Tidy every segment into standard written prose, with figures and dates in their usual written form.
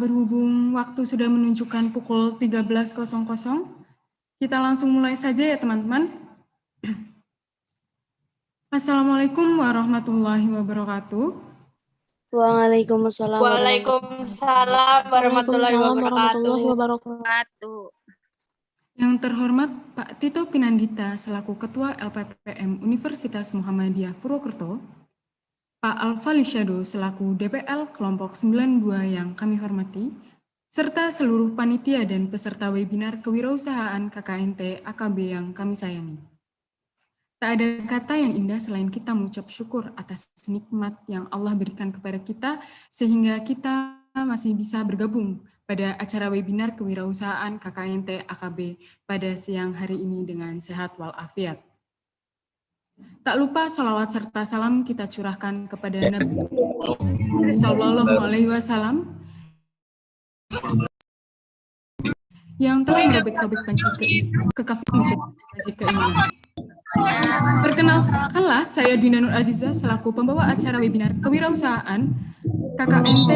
berhubung waktu sudah menunjukkan pukul 13.00, kita langsung mulai saja ya teman-teman. Assalamualaikum warahmatullahi wabarakatuh. Waalaikumsalam warahmatullahi wabarakatuh. Yang terhormat Pak Tito Pinandita selaku Ketua LPPM Universitas Muhammadiyah Purwokerto, Pak Alfali Syado selaku DPL Kelompok 92 yang kami hormati, serta seluruh panitia dan peserta webinar kewirausahaan KKNT AKB yang kami sayangi. Tak ada kata yang indah selain kita mengucap syukur atas nikmat yang Allah berikan kepada kita, sehingga kita masih bisa bergabung pada acara webinar kewirausahaan KKNT AKB pada siang hari ini dengan sehat walafiat. Tak lupa sholawat serta salam kita curahkan kepada Nabi Sallallahu Alaihi Wasallam yang telah merobek-robek panci kekafiran menjadi panci keimanan. Perkenalkanlah, saya Dina Nur Aziza selaku pembawa acara webinar kewirausahaan KKNT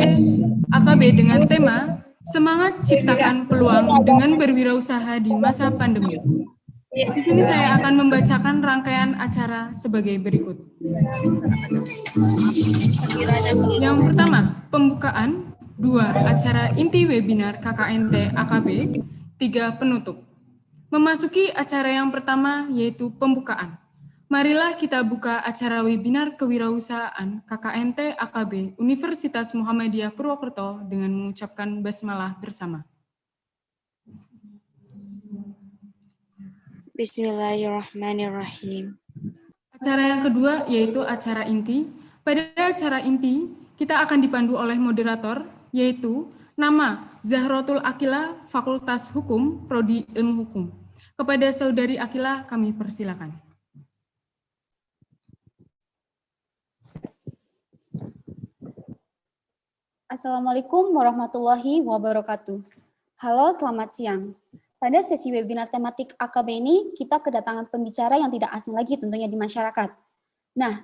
AKB dengan tema Semangat Ciptakan Peluang dengan Berwirausaha di Masa Pandemi. Di sini saya akan membacakan rangkaian acara sebagai berikut. Yang pertama, pembukaan. 2. Acara inti webinar KKNT AKB. 3. Penutup. Memasuki acara yang pertama yaitu pembukaan. Marilah kita buka acara webinar kewirausahaan KKNT AKB Universitas Muhammadiyah Purwokerto dengan mengucapkan basmalah bersama. Bismillahirrahmanirrahim. Acara yang kedua yaitu acara inti. Pada acara inti, kita akan dipandu oleh moderator, yaitu nama Zahrotul Akila, Fakultas Hukum, Prodi Ilmu Hukum. Kepada Saudari Akila, kami persilakan. Assalamualaikum warahmatullahi wabarakatuh. Halo, selamat siang. Pada sesi webinar tematik AKB ini, kita kedatangan pembicara yang tidak asing lagi tentunya di masyarakat. Nah,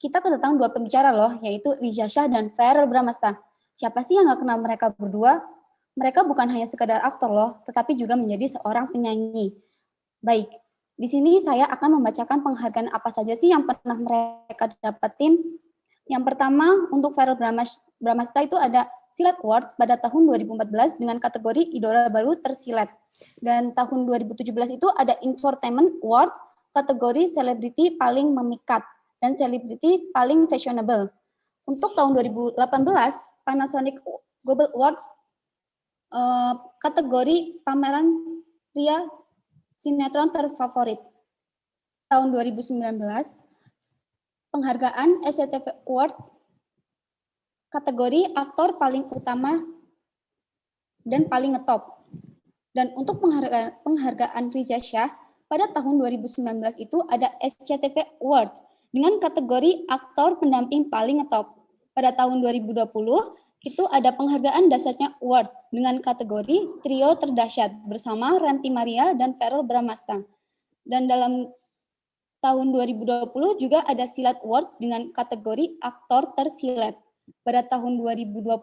kita kedatangan dua pembicara loh, yaitu Riza Shah dan Farel Bramasta. Siapa sih yang nggak kenal mereka berdua? Mereka bukan hanya sekadar aktor loh, tetapi juga menjadi seorang penyanyi. Baik, di sini saya akan membacakan penghargaan apa saja sih yang pernah mereka dapetin. Yang pertama, untuk Farel Bramasta itu ada Silat Awards pada tahun 2014 dengan kategori Idola Baru Tersilat. Dan tahun 2017 itu ada Infotainment Awards kategori Selebriti Paling Memikat dan Selebriti Paling Fashionable. Untuk tahun 2018, Panasonic Global Awards kategori Pameran Pria Sinetron Terfavorit. Tahun 2019, penghargaan SCTV Awards kategori Aktor Paling Utama dan Paling Ngetop. Dan untuk penghargaan Riza Shah pada tahun 2019 itu ada SCTV Awards dengan kategori Aktor Pendamping Paling Ngetop. Pada tahun 2020 itu ada penghargaan Dasyatnya Awards dengan kategori Trio Terdahsyat bersama Ranti Maria dan Farel Bramasta. Dan dalam tahun 2020 juga ada Silat Awards dengan kategori Aktor Tersilat. Pada tahun 2021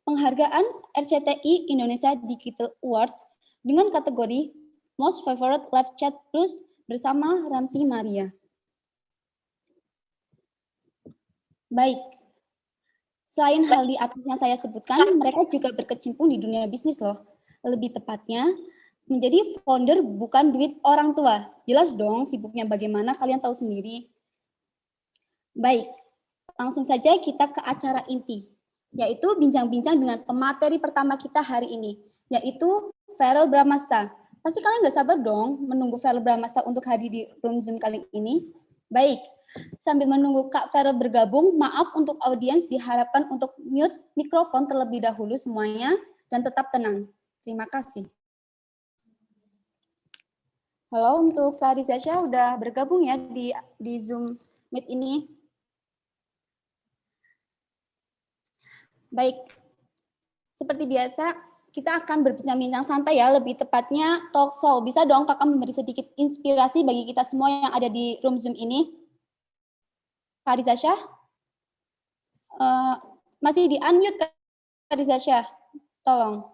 penghargaan RCTI Indonesia Digital Awards dengan kategori Most Favorite Live Chat Plus bersama Ranti Maria. Baik, selain hal di atas yang saya sebutkan, mereka juga berkecimpung di dunia bisnis loh. Lebih tepatnya, menjadi founder bukan duit orang tua. Jelas dong sibuknya bagaimana, kalian tahu sendiri. Baik, langsung saja kita ke acara inti, yaitu bincang-bincang dengan pemateri pertama kita hari ini, yaitu Farel Bramasta. Pasti kalian nggak sabar dong menunggu Farel Bramasta untuk hadir di room Zoom kali ini. Baik, sambil menunggu Kak Farel bergabung, maaf untuk audiens diharapkan untuk mute mikrofon terlebih dahulu semuanya dan tetap tenang. Terima kasih. Halo, untuk Kak Riza Shah udah bergabung ya di Zoom Meet ini. Baik, seperti biasa, kita akan berbincang-bincang santai ya, lebih tepatnya talk show. Bisa dong kakak memberi sedikit inspirasi bagi kita semua yang ada di room Zoom ini? Kak Riza Shah? Masih di-unmute Kak Riza Shah? Tolong.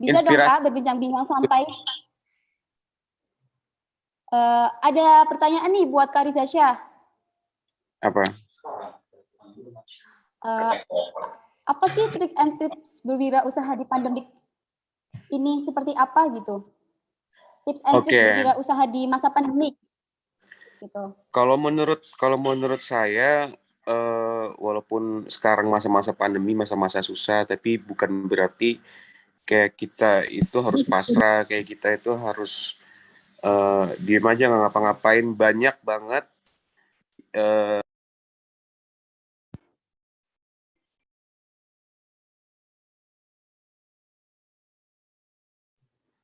Bisa dong Kak berbincang-bincang santai. Ada pertanyaan nih buat Kak Riza Syah. Apa? Apa sih trik and tips berwirausaha di pandemik ini seperti apa gitu? Tips and tricks berwirausaha di masa pandemik gitu. Kalau menurut saya, walaupun sekarang masa-masa pandemi, masa-masa susah, tapi bukan berarti kayak kita itu harus pasrah, kayak kita itu harus diem aja nggak ngapa-ngapain. Banyak banget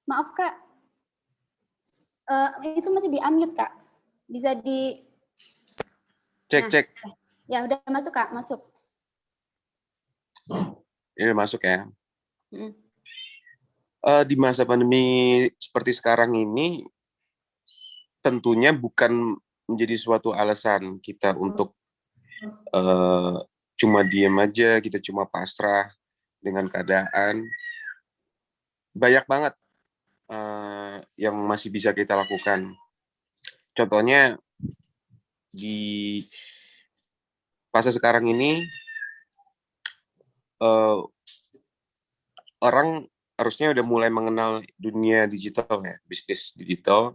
Maaf Kak, itu masih di-unmute Kak. Bisa di... cek. Ya udah masuk Kak, masuk. Ini masuk ya. Di masa pandemi seperti sekarang ini, tentunya bukan menjadi suatu alasan kita untuk cuma diem aja, kita cuma pasrah dengan keadaan. Banyak banget yang masih bisa kita lakukan. Contohnya di fase sekarang ini, orang harusnya udah mulai mengenal dunia digital ya, bisnis digital,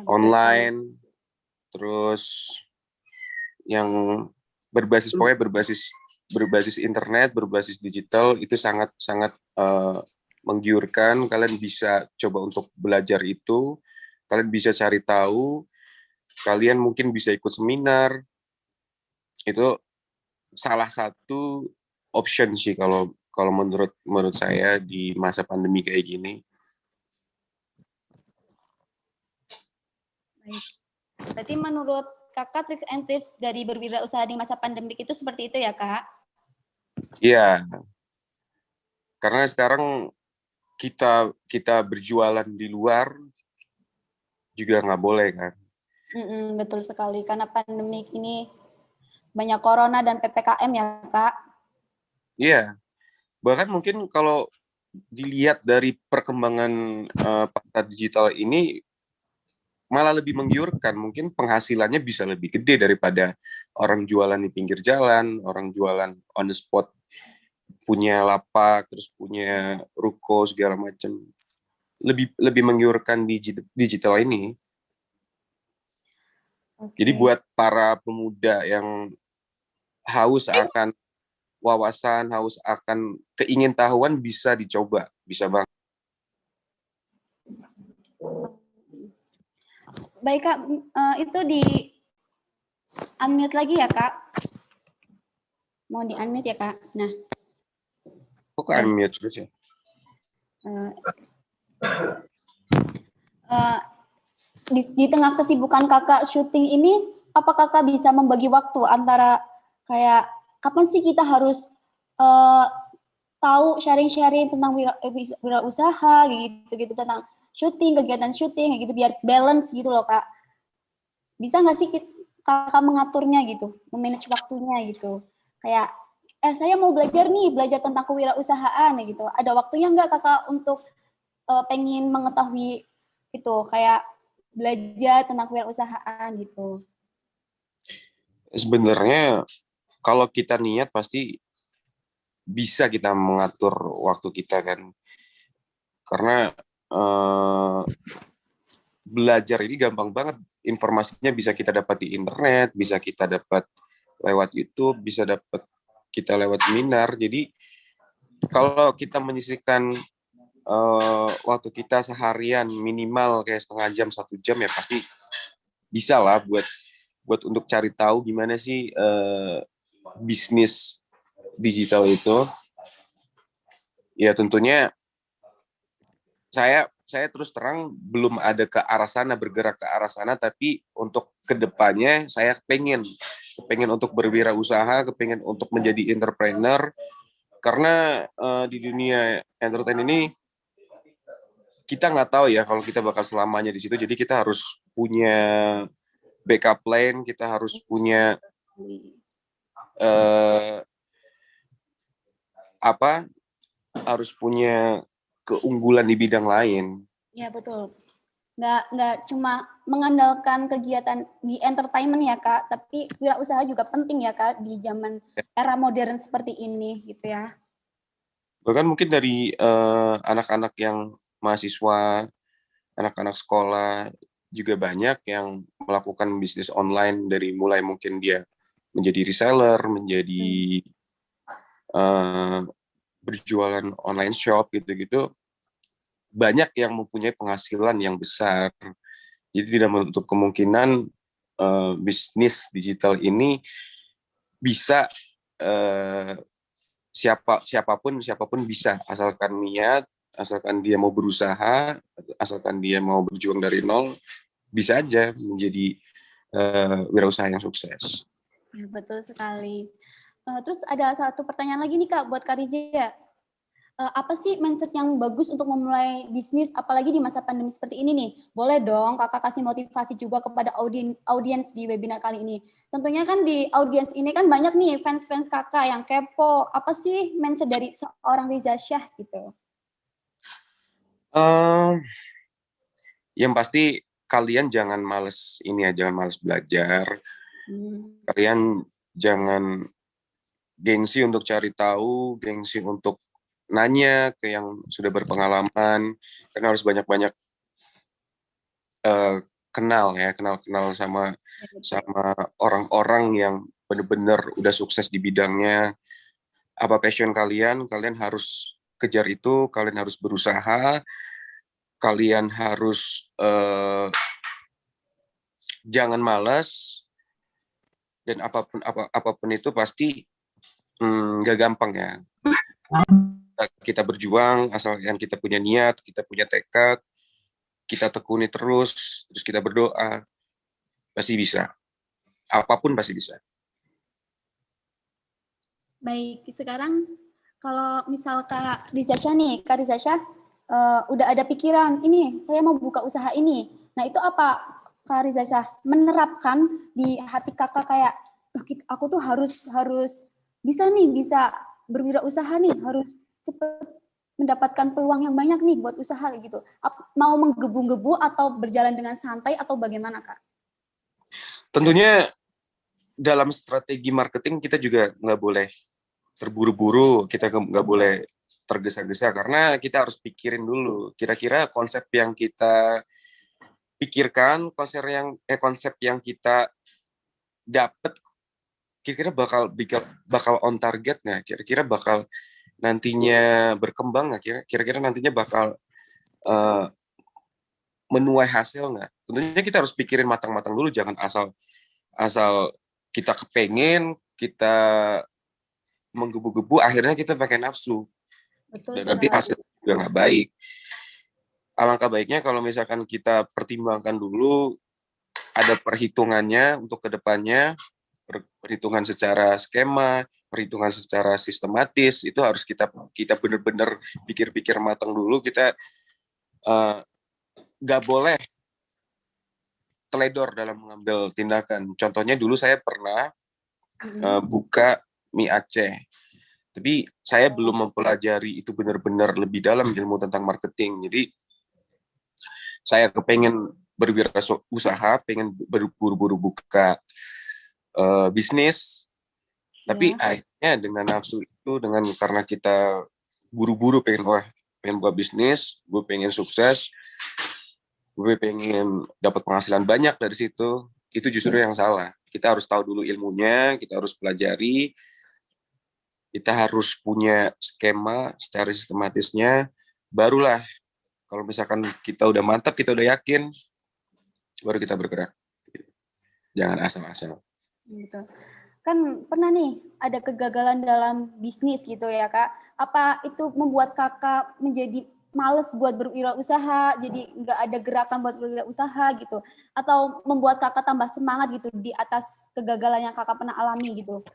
online, terus yang berbasis internet, berbasis digital, itu sangat menggiurkan. Kalian bisa coba untuk belajar itu, kalian bisa cari tahu, kalian mungkin bisa ikut seminar. Itu salah satu option sih kalau menurut saya di masa pandemi kayak gini. Berarti menurut Kakak tricks and tips dari berwirausaha di masa pandemik itu seperti itu ya Kak? Iya. Karena sekarang kita berjualan di luar juga nggak boleh kan? Betul sekali, karena pandemik ini banyak corona dan PPKM ya Kak? Iya, bahkan mungkin kalau dilihat dari perkembangan pasar digital ini malah lebih menggiurkan, mungkin penghasilannya bisa lebih gede daripada orang jualan di pinggir jalan, orang jualan on the spot, punya lapak, terus punya ruko segala macam. Lebih menggiurkan di digital ini. Jadi buat para pemuda yang haus akan wawasan, haus akan keingintahuan, bisa dicoba, bisa banget. Baik Kak, itu di unmute lagi ya Kak? Mau di unmute ya Kak? Nah. Kok unmute terus ya? Di tengah kesibukan Kakak syuting ini, apa Kakak bisa membagi waktu antara kayak kapan sih kita harus tahu sharing-sharing tentang wirausaha gitu tentang syuting, kegiatan syuting gitu biar balance gitu loh Kak. Bisa nggak sih Kakak mengaturnya gitu, memanage waktunya gitu. Kayak saya mau belajar tentang kewirausahaan gitu. Ada waktunya nggak Kakak untuk pengen mengetahui itu kayak belajar tentang kewirausahaan gitu? Sebenarnya kalau kita niat pasti bisa kita mengatur waktu kita kan, karena belajar ini gampang banget, informasinya bisa kita dapat di internet, bisa kita dapat lewat YouTube, bisa dapat kita lewat seminar. Jadi kalau kita menyisihkan waktu kita seharian minimal kayak setengah jam, 1 jam, ya pasti bisa lah buat untuk cari tahu gimana sih bisnis digital itu. Ya tentunya saya terus terang belum ada ke arah sana, bergerak ke arah sana, tapi untuk kedepannya saya pengen untuk berwirausaha, kepengen untuk menjadi entrepreneur, karena di dunia entertain ini kita nggak tahu ya kalau kita bakal selamanya di situ, jadi kita harus punya backup plan, kita harus punya harus punya keunggulan di bidang lain. Ya, betul. Nggak cuma mengandalkan kegiatan di entertainment ya, Kak, tapi wirausaha juga penting ya, Kak, di zaman era modern seperti ini, gitu ya. Bahkan mungkin dari anak-anak yang mahasiswa, anak-anak sekolah juga banyak yang melakukan bisnis online dari mulai mungkin dia menjadi reseller, menjadi berjualan online shop gitu-gitu. Banyak yang mempunyai penghasilan yang besar. Jadi tidak menutup kemungkinan bisnis digital ini bisa siapapun bisa, asalkan niat, asalkan dia mau berusaha, asalkan dia mau berjuang dari nol, bisa aja menjadi wirausaha yang sukses. Ya, betul sekali. Terus ada satu pertanyaan lagi nih, Kak, buat Kak Rizia. Apa sih mindset yang bagus untuk memulai bisnis, apalagi di masa pandemi seperti ini nih? Boleh dong Kakak kasih motivasi juga kepada audiens di webinar kali ini. Tentunya kan di audiens ini kan banyak nih fans-fans Kakak yang kepo. Apa sih mindset dari seorang Riza Syah gitu? Yang pasti kalian jangan males jangan males belajar. Kalian jangan gengsi untuk cari tahu, gengsi untuk nanya ke yang sudah berpengalaman, karena harus banyak-banyak kenal sama orang-orang yang benar-benar udah sukses di bidangnya. Apa passion kalian harus kejar itu, kalian harus berusaha, kalian harus jangan malas, dan apapun itu pasti nggak gampang ya. Kita berjuang, asalkan kita punya niat, kita punya tekad, kita tekuni terus kita berdoa, pasti bisa. Apapun pasti bisa. Baik, sekarang kalau misal Kak Riza Syah nih, Kak Riza Syah udah ada pikiran, ini saya mau buka usaha ini. Nah itu apa Kak Riza Syah menerapkan di hati kakak kayak, aku tuh harus bisa berwirausaha nih, harus cepet mendapatkan peluang yang banyak nih buat usaha gitu. Mau menggebu-gebu atau berjalan dengan santai atau bagaimana Kak? Tentunya dalam strategi marketing kita juga nggak boleh terburu-buru, kita nggak boleh tergesa-gesa, karena kita harus pikirin dulu kira-kira konsep yang kita pikirkan, konsep yang kita dapat kira-kira bakal on target nggak, kira-kira bakal nantinya berkembang nggak, kira-kira nantinya bakal menuai hasil nggak. Tentunya kita harus pikirin matang-matang dulu, jangan asal kita kepengen, kita menggebu-gebu, akhirnya kita pakai nafsu. Betul, Dan nanti hasil juga nggak baik. Alangkah baiknya kalau misalkan kita pertimbangkan dulu, ada perhitungannya untuk kedepannya, perhitungan secara skema, perhitungan secara sistematis, itu harus kita benar-benar pikir-pikir matang dulu. Kita nggak boleh teledor dalam mengambil tindakan. Contohnya dulu saya pernah buka mie Aceh, tapi saya belum mempelajari itu benar-benar lebih dalam ilmu tentang marketing. Jadi saya kepengen berwirausaha, pengen buru-buru buka bisnis, tapi akhirnya dengan nafsu itu, karena kita buru-buru pengen buka bisnis, gue pengen sukses, gue pengen dapat penghasilan banyak dari situ, itu justru yang salah. Kita harus tahu dulu ilmunya, kita harus pelajari, kita harus punya skema secara sistematisnya, barulah kalau misalkan kita udah mantap, kita udah yakin, baru kita bergerak. Jangan asal-asal. Gitu. Kan pernah nih ada kegagalan dalam bisnis gitu ya Kak. Apa itu membuat Kakak menjadi males buat berwirausaha, jadi nggak ada gerakan buat berwirausaha gitu, atau membuat Kakak tambah semangat gitu di atas kegagalan yang Kakak pernah alami gitu?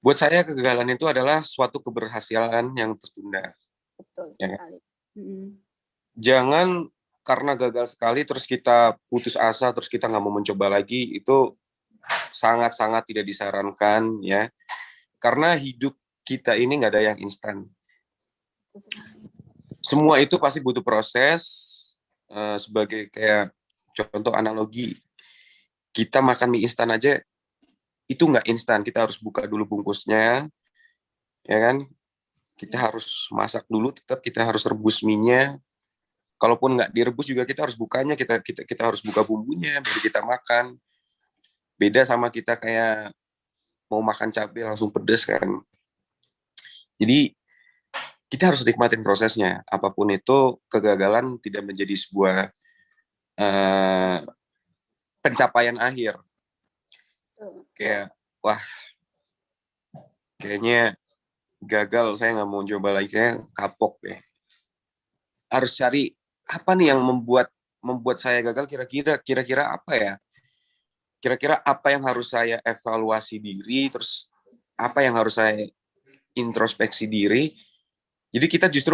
Buat saya kegagalan itu adalah suatu keberhasilan yang tertunda. Betul sekali. Jangan karena gagal sekali terus kita putus asa, terus kita nggak mau mencoba lagi, itu sangat-sangat tidak disarankan ya. Karena hidup kita ini nggak ada yang instan. Semua itu pasti butuh proses. Sebagai kayak contoh analogi, kita makan mie instan aja itu nggak instan. Kita harus buka dulu bungkusnya, ya kan? Kita harus masak dulu, tetap kita harus rebus mie-nya. Kalaupun nggak direbus juga kita harus bukanya, kita harus buka bumbunya baru kita makan. Beda sama kita kayak mau makan cabai langsung pedes kan. Jadi kita harus nikmatin prosesnya. Apapun itu, kegagalan tidak menjadi sebuah pencapaian akhir. Kayak, wah, kayaknya gagal, saya nggak mau coba lagi, saya kapok deh. Harus cari apa nih yang membuat saya gagal, kira-kira apa ya? Kira-kira apa yang harus saya evaluasi diri, terus apa yang harus saya introspeksi diri. Jadi kita justru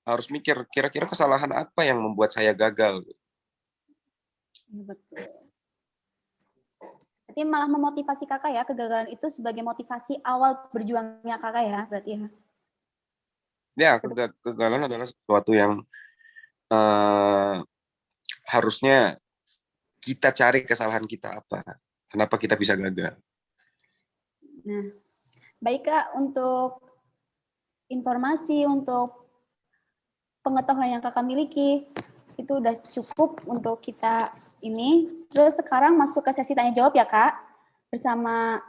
harus mikir, kira-kira kesalahan apa yang membuat saya gagal. Betul. Berarti malah memotivasi kakak ya, kegagalan itu sebagai motivasi awal berjuangnya kakak ya, berarti ya? Ya, kegagalan adalah sesuatu yang harusnya kita cari kesalahan kita apa. Kenapa kita bisa gagal. Nah, baik Kak, untuk informasi, untuk pengetahuan yang kakak miliki, itu udah cukup untuk kita ini. Terus sekarang masuk ke sesi tanya jawab ya Kak, bersama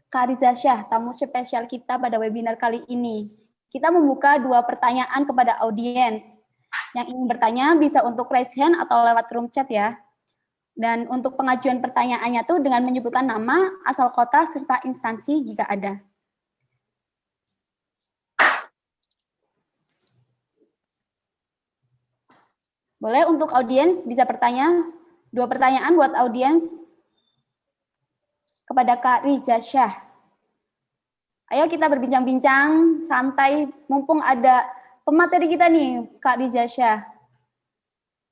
Kak Riza Syah, tamu spesial kita pada webinar kali ini. Kita membuka 2 pertanyaan kepada audiens. Yang ingin bertanya bisa untuk raise hand atau lewat room chat ya. Dan untuk pengajuan pertanyaannya tuh dengan menyebutkan nama, asal kota, serta instansi jika ada. Boleh untuk audiens bisa bertanya, 2 pertanyaan buat audiens kepada Kak Riza Syah. Ayo kita berbincang-bincang santai, mumpung ada pemateri kita nih, Kak Riza Syah.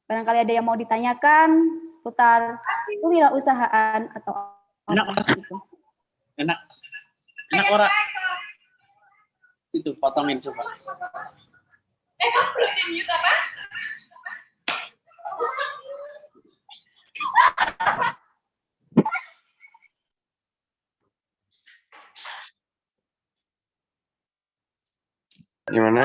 Barangkali ada yang mau ditanyakan seputar kewirausahaan atau apa gitu. Enak orang. Itu potongin coba. Kamu belum di mute apa? Gimana?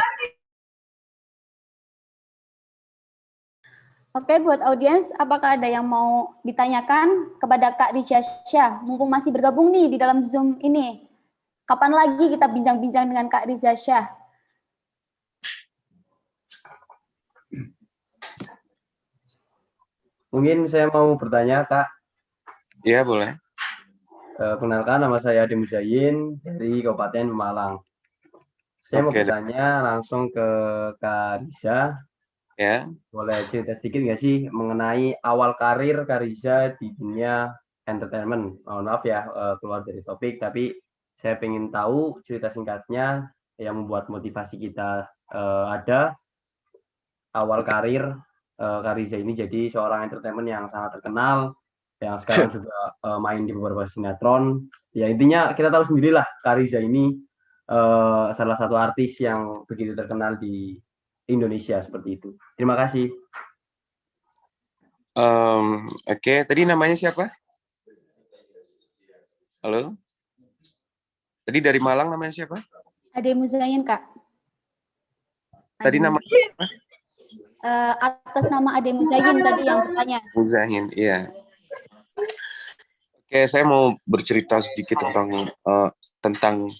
Oke, buat audiens, apakah ada yang mau ditanyakan kepada Kak Riza Syah? Mumpung masih bergabung nih di dalam Zoom ini. Kapan lagi kita bincang-bincang dengan Kak Riza Syah? Mungkin saya mau bertanya, Kak. Iya, boleh. Kenalkan, nama saya Ade Muzayin dari Kabupaten Pemalang. Saya mau bertanya langsung ke Kak Riza. Ya. Boleh cerita sedikit nggak sih mengenai awal karir Kak Riza di dunia entertainment? Mohon maaf ya, keluar dari topik, tapi saya ingin tahu cerita singkatnya yang membuat motivasi kita ada awal karir Kak Riza ini jadi seorang entertainment yang sangat terkenal, yang sekarang juga main di beberapa sinetron. Ya intinya kita tahu sendirilah Kak Riza ini salah satu artis yang begitu terkenal di Indonesia seperti itu. Terima kasih. Oke, tadi namanya siapa? Halo? Tadi dari Malang namanya siapa? Ade Muzayin, Kak. Tadi nama siapa? Atas nama Ade Muzayin tadi yang bertanya. Muzahin, iya. Oke, saya mau bercerita sedikit tentang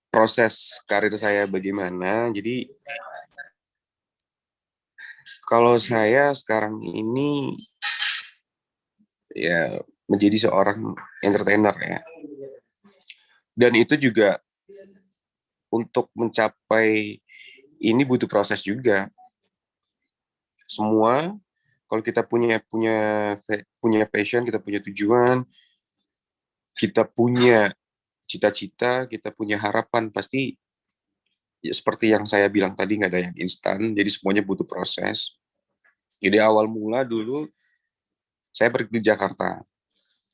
proses karir saya bagaimana. Jadi kalau saya sekarang ini ya menjadi seorang entertainer ya. Dan itu juga untuk mencapai ini butuh proses juga. Semua kalau kita punya passion, kita punya tujuan, kita punya cita-cita, kita punya harapan, pasti ya seperti yang saya bilang tadi nggak ada yang instan, jadi semuanya butuh proses. Jadi awal mula dulu saya pergi ke Jakarta.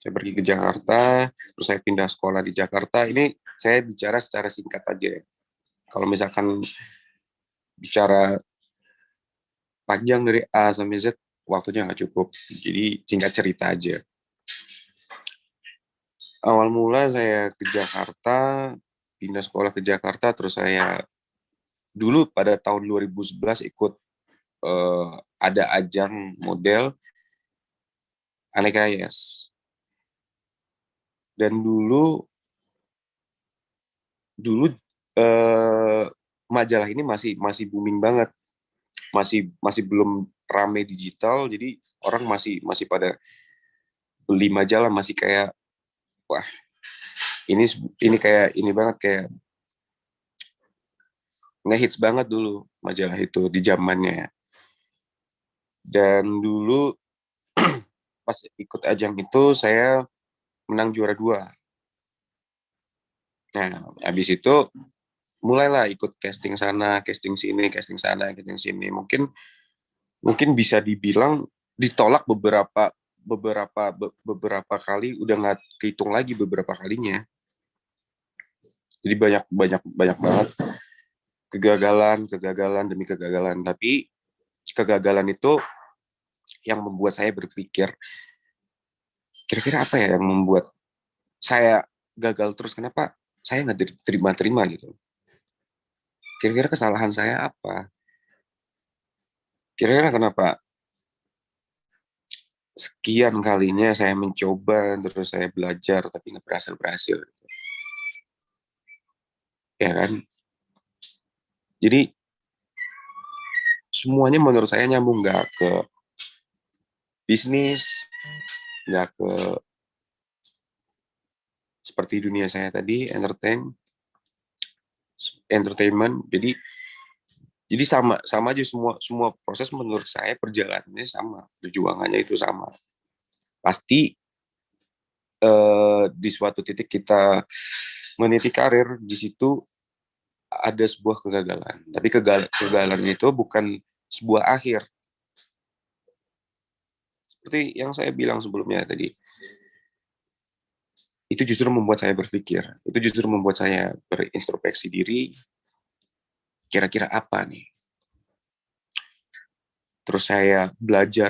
Saya pergi ke Jakarta, terus saya pindah sekolah di Jakarta. Ini saya bicara secara singkat aja. Kalau misalkan bicara panjang dari A sampai Z, waktunya nggak cukup. Jadi singkat cerita aja. Awal mula saya ke Jakarta, pindah sekolah ke Jakarta, terus saya dulu pada tahun 2011 ikut ada ajang model Aneka Yes. Dan dulu majalah ini masih booming banget, masih belum rame digital, jadi orang masih pada beli majalah, masih kayak wah ini kayak ini banget, kayak ngehits banget dulu majalah itu di zamannya. Dan dulu pas ikut ajang itu saya menang juara 2. Nah, habis itu mulailah ikut casting sana, casting sini, casting sana, casting sini. Mungkin bisa dibilang ditolak beberapa kali, udah nggak kehitung lagi beberapa kalinya. Jadi banyak banget kegagalan demi kegagalan. Tapi kegagalan itu yang membuat saya berpikir, kira-kira apa ya yang membuat saya gagal terus? Kenapa saya nggak terima gitu? Kira-kira kesalahan saya apa? Kira-kira kenapa sekian kalinya saya mencoba, terus saya belajar, tapi nggak berhasil. Ya kan? Jadi, semuanya menurut saya nyambung, nggak ke bisnis, nggak ke seperti dunia saya tadi, entertainment. Jadi sama aja, semua proses menurut saya perjalanannya sama, perjuangannya itu sama. Pasti di suatu titik kita meniti karir, di situ ada sebuah kegagalan. Tapi kegagalan itu bukan sebuah akhir. Seperti yang saya bilang sebelumnya tadi, itu justru membuat saya berpikir, itu justru membuat saya berintrospeksi diri, kira-kira apa nih. Terus saya belajar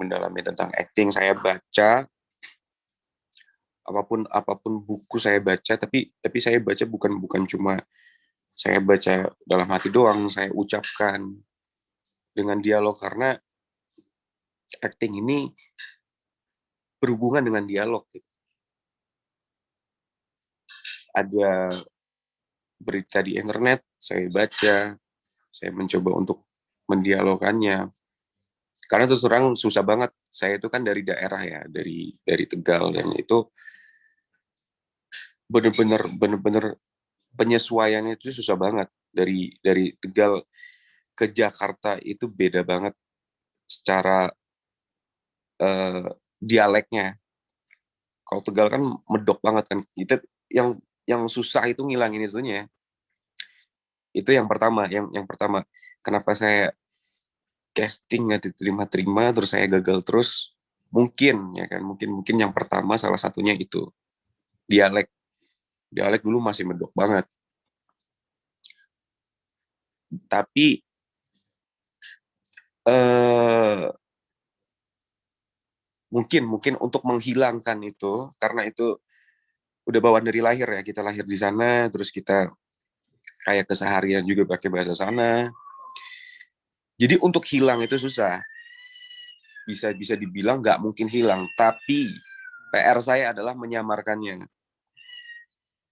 mendalami tentang acting, saya baca apapun buku saya baca, tapi saya baca bukan cuma saya baca dalam hati doang, saya ucapkan dengan dialog, karena acting ini berhubungan dengan dialog. Ada berita di internet, saya baca, saya mencoba untuk mendialogkannya. Karena terus terang susah banget, saya itu kan dari daerah ya, dari Tegal, dan itu bener-bener penyesuaiannya itu susah banget. Dari Tegal ke Jakarta itu beda banget secara dialeknya. Kalau Tegal kan medok banget kan, kita yang susah itu ngilangin itunya. Itu yang pertama, yang pertama. Kenapa saya casting nggak diterima, terus saya gagal terus? Mungkin ya kan, mungkin yang pertama salah satunya itu dialek dulu masih medok banget. Tapi mungkin untuk menghilangkan itu, karena itu udah bawaan dari lahir ya, kita lahir di sana, terus kita kayak keseharian juga pakai bahasa sana. Jadi untuk hilang itu susah. Bisa dibilang nggak mungkin hilang, tapi PR saya adalah menyamarkannya.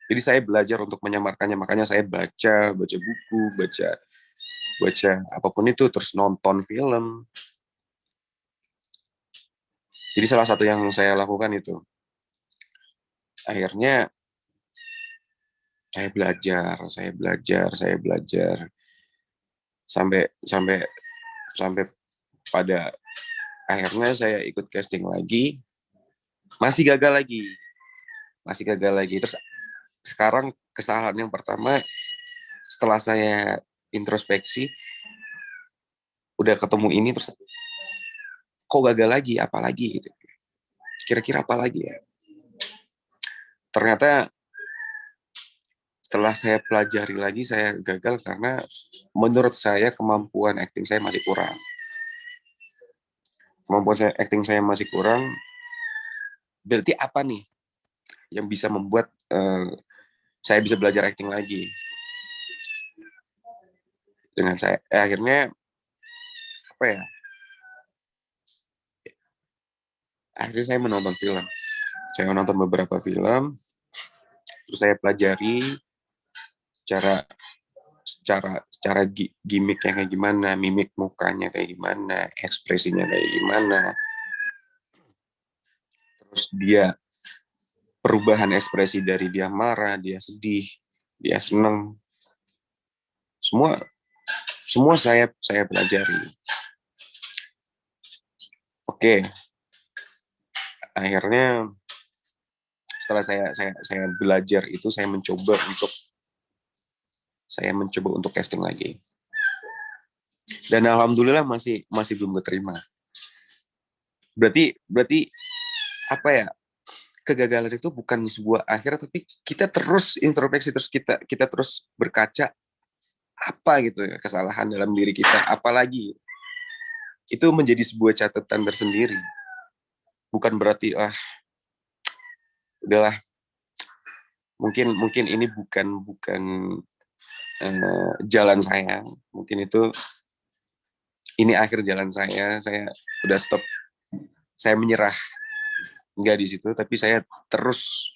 Jadi saya belajar untuk menyamarkannya, makanya saya baca buku, baca apapun itu, terus nonton film. Jadi salah satu yang saya lakukan itu. Akhirnya saya belajar sampai pada akhirnya saya ikut casting lagi, masih gagal lagi. Terus sekarang kesalahan yang pertama, setelah saya introspeksi, udah ketemu ini, terus kok gagal lagi, apalagi gitu. kira-kira apa lagi ya? Ternyata setelah saya pelajari lagi, saya gagal karena menurut saya kemampuan acting saya masih kurang. Acting saya masih kurang, berarti apa nih yang bisa membuat saya bisa belajar acting lagi? Dengan saya, akhirnya apa ya? Akhirnya saya menonton film. Saya menonton beberapa film, terus saya pelajari cara gimmicknya kayak gimana, mimik mukanya kayak gimana, ekspresinya kayak gimana, terus dia perubahan ekspresi dari dia marah, dia sedih, dia senang, semua saya pelajari. Oke, akhirnya setelah saya belajar itu, saya mencoba untuk casting lagi. Dan alhamdulillah masih belum keterima. Berarti apa ya? Kegagalan itu bukan sebuah akhir, tapi kita terus introspeksi, terus kita terus berkaca apa gitu ya kesalahan dalam diri kita, apalagi itu menjadi sebuah catatan tersendiri. Bukan berarti udahlah, mungkin ini bukan jalan saya, mungkin ini akhir jalan saya udah stop, saya menyerah. Enggak di situ, tapi saya terus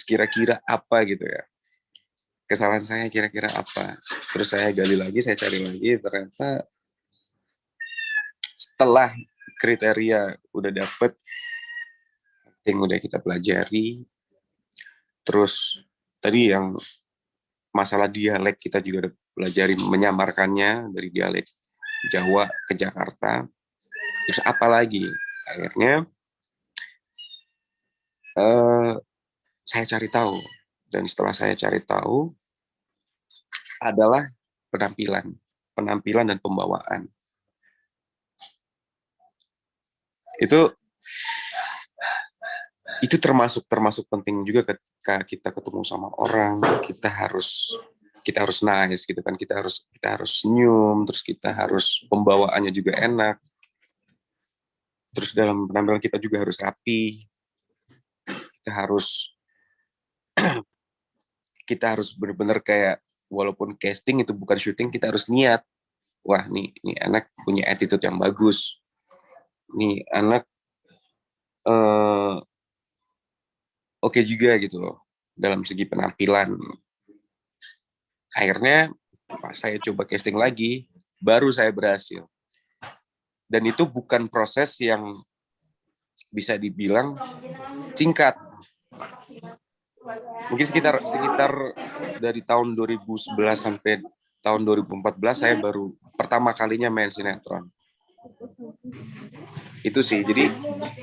kira-kira apa gitu ya, kesalahan saya kira-kira apa, terus saya gali lagi, saya cari lagi, ternyata setelah kriteria udah dapet, yang udah kita pelajari, terus tadi yang masalah dialek kita juga udah pelajari, menyamarkannya dari dialek Jawa ke Jakarta. Terus apa lagi? Akhirnya saya cari tahu, dan setelah saya cari tahu adalah penampilan dan pembawaan. Itu termasuk penting juga ketika kita ketemu sama orang, kita harus nice gitu kan, kita harus senyum, terus kita harus pembawaannya juga enak, terus dalam penampilan kita juga harus rapi, kita harus benar-benar kayak, walaupun casting itu bukan syuting, kita harus niat, wah nih anak punya attitude yang bagus, nih anak oke juga gitu loh dalam segi penampilan. Akhirnya pas saya coba casting lagi, baru saya berhasil. Dan itu bukan proses yang bisa dibilang singkat. Mungkin sekitar dari tahun 2011 sampai tahun 2014 saya baru pertama kalinya main sinetron. Itu sih. Jadi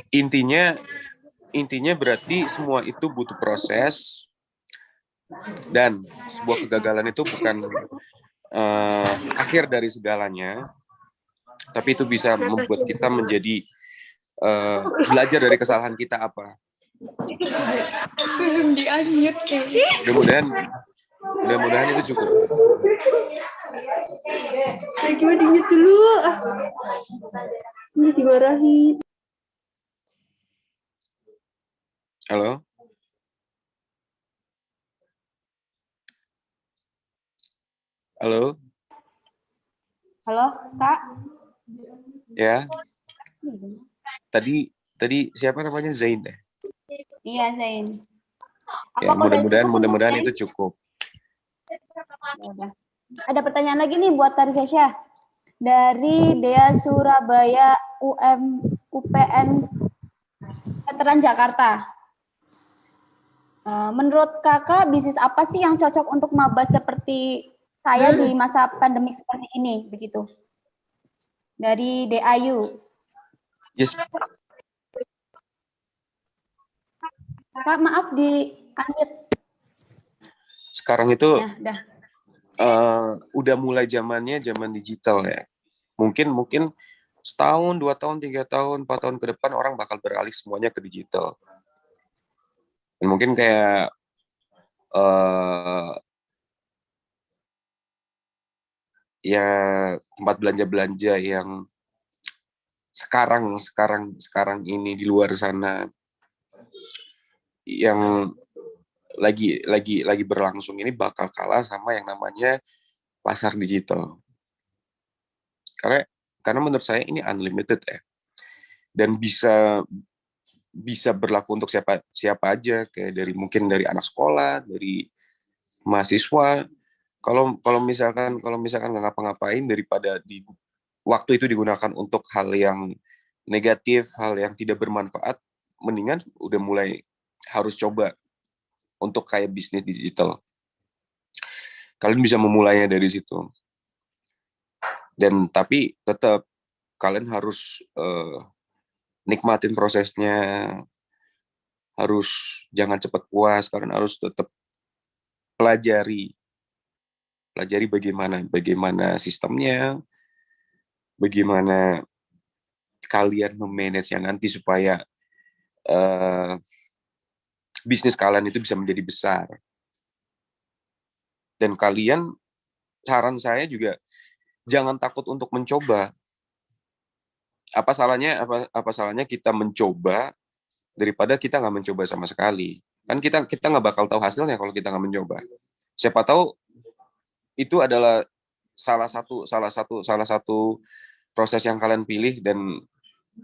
intinya berarti semua itu butuh proses, dan sebuah kegagalan itu bukan akhir dari segalanya, tapi itu bisa membuat kita menjadi belajar dari kesalahan kita apa. Belum di-unmute kayaknya. Mudah-mudahan itu cukup. Coba di-mute dulu. Ini dimarahin. Halo? Halo? Halo, Kak? Ya. Tadi siapa namanya? Zain deh. Iya, Zain. Ya, mudah-mudahan Zain? itu cukup. Ya udah. Ada pertanyaan lagi nih buat Kak Rizesya. Dari Dea Surabaya UPN Veteran Jakarta. Menurut kakak, bisnis apa sih yang cocok untuk maba seperti saya di masa pandemik seperti ini, begitu? Dari DAyu. Yes. Kak, maaf di unmute. Sekarang itu Ya, udah mulai zaman digital ya. Mungkin setahun, 2 tahun, 3 tahun, 4 tahun ke depan orang bakal beralih semuanya ke digital. Dan mungkin kayak ya tempat belanja-belanja yang sekarang ini di luar sana yang lagi berlangsung ini bakal kalah sama yang namanya pasar digital. Karena menurut saya ini unlimited ya. Dan bisa berlaku untuk siapa aja, kayak mungkin dari anak sekolah, dari mahasiswa. Kalau misalkan nggak ngapa-ngapain, daripada waktu itu digunakan untuk hal yang negatif, hal yang tidak bermanfaat, mendingan udah mulai harus coba untuk kayak bisnis digital. Kalian bisa memulainya dari situ. Dan tapi tetap kalian harus nikmatin prosesnya, harus jangan cepat puas, kalian harus tetap pelajari bagaimana sistemnya, bagaimana kalian memanage nanti supaya bisnis kalian itu bisa menjadi besar. Dan kalian, saran saya juga jangan takut untuk mencoba. Apa salahnya kita mencoba daripada kita nggak mencoba sama sekali. Kan kita nggak bakal tahu hasilnya kalau kita nggak mencoba. Siapa tahu itu adalah salah satu proses yang kalian pilih, dan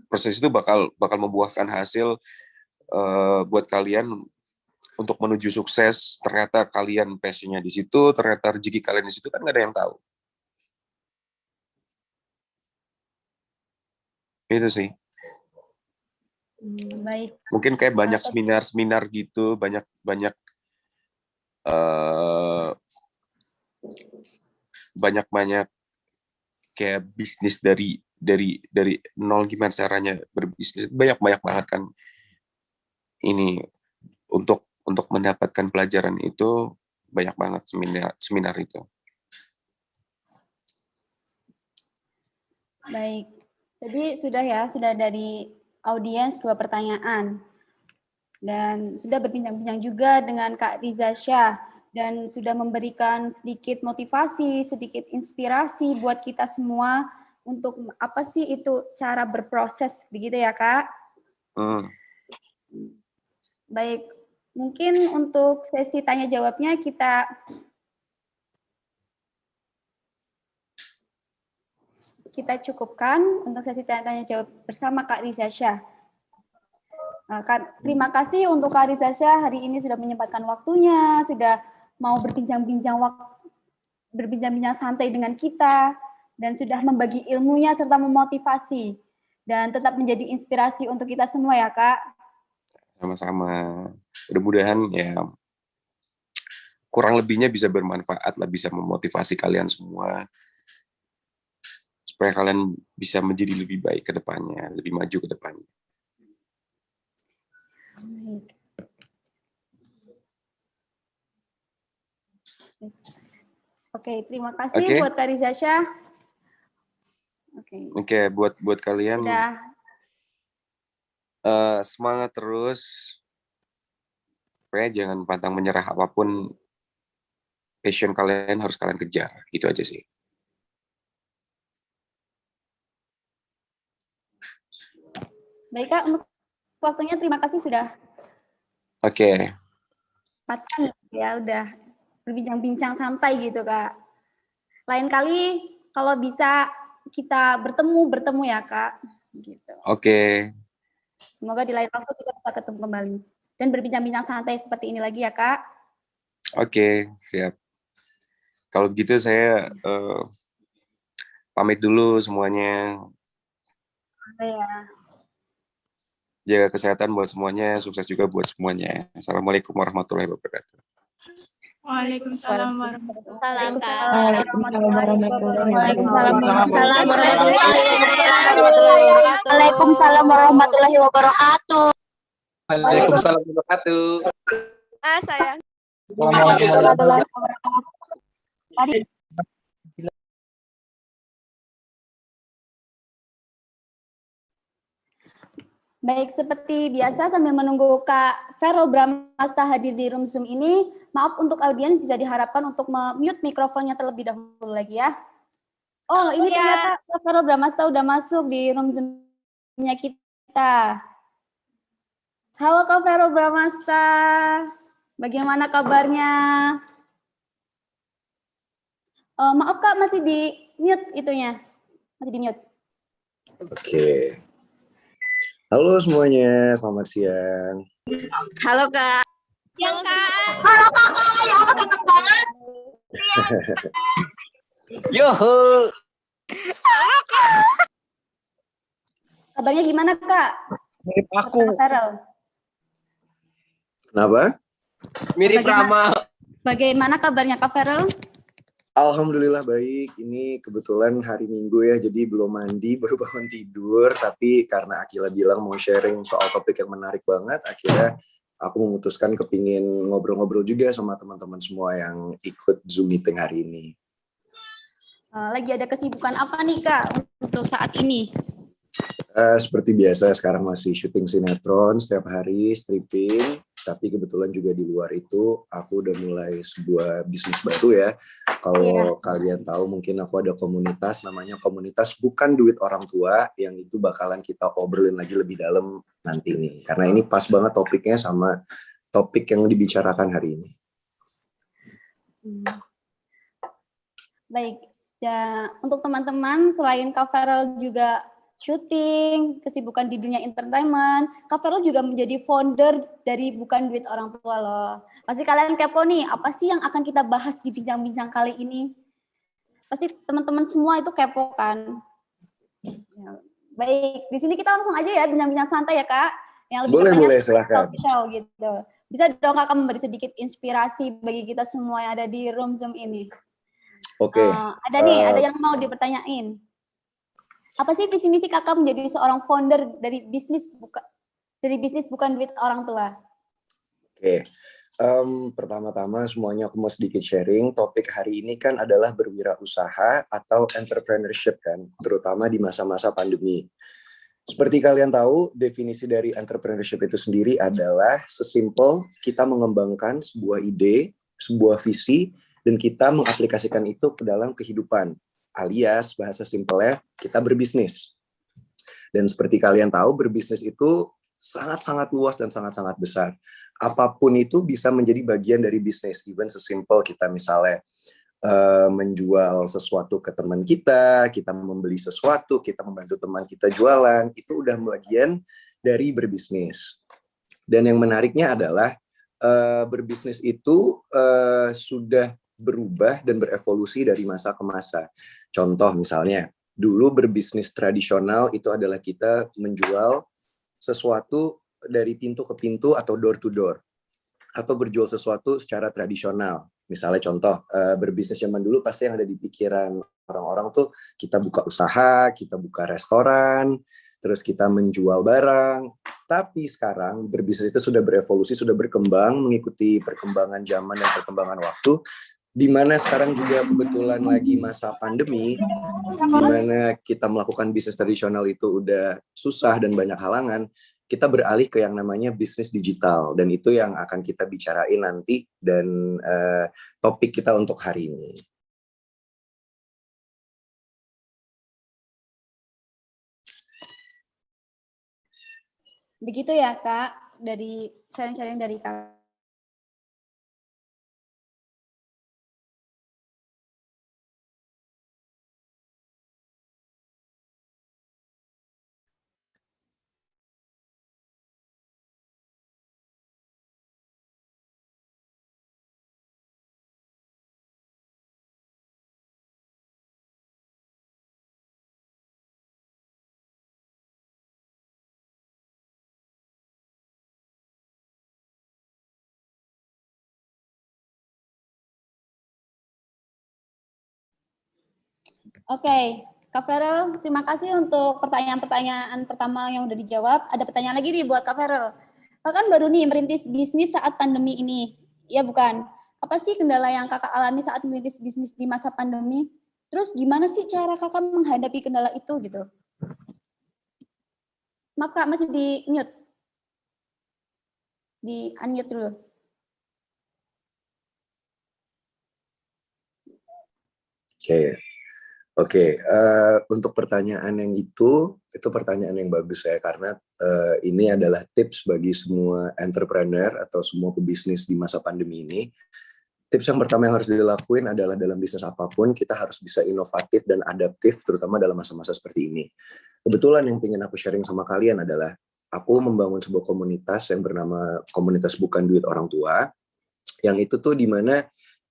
proses itu bakal membuahkan hasil buat kalian untuk menuju sukses. Ternyata kalian passionnya di situ, ternyata rezeki kalian di situ, kan nggak ada yang tahu. Itu sih. Baik. Mungkin kayak banyak seminar gitu, banyak kayak bisnis dari nol, gimana caranya berbisnis, banyak banget kan. Ini untuk mendapatkan pelajaran itu banyak banget seminar itu. Baik. Jadi sudah dari audiens 2 pertanyaan. Dan sudah berbincang-bincang juga dengan Kak Riza Syah, dan sudah memberikan sedikit motivasi, sedikit inspirasi buat kita semua untuk apa sih itu cara berproses, begitu ya Kak? Baik, mungkin untuk sesi tanya jawabnya kita cukupkan untuk sesi tanya jawab bersama Kak Riza Syah. Terima kasih untuk Kak Riza Syah hari ini sudah menyempatkan waktunya, sudah mau berbincang-bincang santai dengan kita, dan sudah membagi ilmunya serta memotivasi, dan tetap menjadi inspirasi untuk kita semua ya Kak. Sama-sama. Mudah-mudahan ya kurang lebihnya bisa bermanfaat lah, bisa memotivasi kalian semua supaya kalian bisa menjadi lebih baik ke depannya, lebih maju ke depannya. Oke, terima kasih buat Kak Riza Syah. Oke, buat kalian sudah semangat terus. Pokoknya jangan pantang menyerah, apapun passion kalian harus kalian kejar. Gitu aja sih. Baik Kak, untuk waktunya terima kasih sudah. Oke. Ya udah berbincang-bincang santai gitu Kak. Lain kali kalau bisa kita bertemu ya Kak. Gitu. Oke. Semoga di lain waktu kita bisa ketemu kembali dan berbincang-bincang santai seperti ini lagi ya Kak. Oke, siap. Kalau begitu saya pamit dulu semuanya. Ya. Jaga kesehatan buat semuanya, sukses juga buat semuanya. Assalamualaikum warahmatullahi wabarakatuh. Waalaikumsalam warahmatullahi Waalaikumsalam warahmatullahi wabarakatuh. Waalaikumsalam warahmatullahi wabarakatuh. sayang. Warahmatullahi wabarakatuh. Baik, seperti biasa sambil menunggu Kak Vero Bramasta hadir di room Zoom ini, maaf untuk audiens bisa diharapkan untuk mute mikrofonnya terlebih dahulu lagi ya. Oh, ini ternyata Kak Vero Bramasta udah masuk di room Zoom-nya kita. Halo Kak Vero Bramasta, bagaimana kabarnya? Maaf Kak, masih di mute itunya, masih di mute. Oke. Halo semuanya, selamat siang. Halo Kak. Siang Kak. Halo kakak, ya Allah ganteng banget. Yoho. Kabarnya gimana Kak? Mirip aku. Kak Farel. Kenapa? Mirip Rama. Bagaimana kabarnya Kak Farel? Alhamdulillah baik. Ini kebetulan hari Minggu ya, jadi belum mandi, baru bangun tidur. Tapi karena Akila bilang mau sharing soal topik yang menarik banget, akhirnya aku memutuskan kepingin ngobrol-ngobrol juga sama teman-teman semua yang ikut Zoom meeting hari ini. Lagi ada kesibukan apa nih Kak untuk saat ini? Seperti biasa sekarang masih syuting sinetron setiap hari, stripping. Tapi kebetulan juga di luar itu aku udah mulai sebuah bisnis baru ya. Kalau kalian tahu mungkin aku ada komunitas namanya komunitas bukan duit orang tua, yang itu bakalan kita obrolin lagi lebih dalam nanti nih. Karena ini pas banget topiknya sama topik yang dibicarakan hari ini. Baik, ya untuk teman-teman selain Kak Farel juga syuting, kesibukan di dunia entertainment, Kak Farel juga menjadi founder dari Bukan Duit Orang Tua loh. Pasti kalian kepo nih, apa sih yang akan kita bahas di bincang-bincang kali ini? Pasti teman-teman semua itu kepo kan? Ya, baik, di sini kita langsung aja ya bincang-bincang santai ya Kak. Yang lebih Boleh, silahkan. Talk show gitu. Bisa dong Kak memberi sedikit inspirasi bagi kita semua yang ada di room Zoom ini. Oke. Ada nih, ada yang mau dipertanyain. Apa sih visi misi Kakak menjadi seorang founder dari bisnis bukan duit orang tua? Oke. Pertama-tama semuanya aku mau sedikit sharing. Topik hari ini kan adalah berwirausaha atau entrepreneurship kan, terutama di masa-masa pandemi. Seperti kalian tahu, definisi dari entrepreneurship itu sendiri adalah sesimpel kita mengembangkan sebuah ide, sebuah visi, dan kita mengaplikasikan itu ke dalam kehidupan. Alias bahasa simpelnya kita berbisnis. Dan seperti kalian tahu, berbisnis itu sangat-sangat luas dan sangat-sangat besar. Apapun itu bisa menjadi bagian dari bisnis. Even sesimpel kita misalnya menjual sesuatu ke teman kita membeli sesuatu, kita membantu teman kita jualan, itu udah bagian dari berbisnis. Dan yang menariknya adalah berbisnis itu sudah berubah dan berevolusi dari masa ke masa. Contoh misalnya, dulu berbisnis tradisional itu adalah kita menjual sesuatu dari pintu ke pintu atau door to door, atau berjual sesuatu secara tradisional. Misalnya contoh, berbisnis zaman dulu pasti yang ada di pikiran orang-orang tuh kita buka usaha, kita buka restoran, terus kita menjual barang. Tapi sekarang berbisnis itu sudah berevolusi, sudah berkembang mengikuti perkembangan zaman dan perkembangan waktu, di mana sekarang juga kebetulan lagi masa pandemi, di mana kita melakukan bisnis tradisional itu udah susah dan banyak halangan, kita beralih ke yang namanya bisnis digital, dan itu yang akan kita bicarain nanti dan topik kita untuk hari ini. Begitu ya Kak, dari sharing-sharing dari Kak. Oke, Kak Farel, terima kasih untuk pertanyaan-pertanyaan pertama yang udah dijawab. Ada pertanyaan lagi nih buat Kak Farel. Kakak kan baru nih merintis bisnis saat pandemi ini, ya bukan? Apa sih kendala yang Kakak alami saat merintis bisnis di masa pandemi? Terus gimana sih cara Kakak menghadapi kendala itu gitu? Maaf Kak, masih di mute. Di unmute dulu. Oke, untuk pertanyaan yang itu pertanyaan yang bagus ya, karena ini adalah tips bagi semua entrepreneur atau semua pebisnis di masa pandemi ini. Tips yang pertama yang harus dilakuin adalah dalam bisnis apapun, kita harus bisa inovatif dan adaptif, terutama dalam masa-masa seperti ini. Kebetulan yang ingin aku sharing sama kalian adalah, aku membangun sebuah komunitas yang bernama Komunitas Bukan Duit Orang Tua, yang itu tuh dimana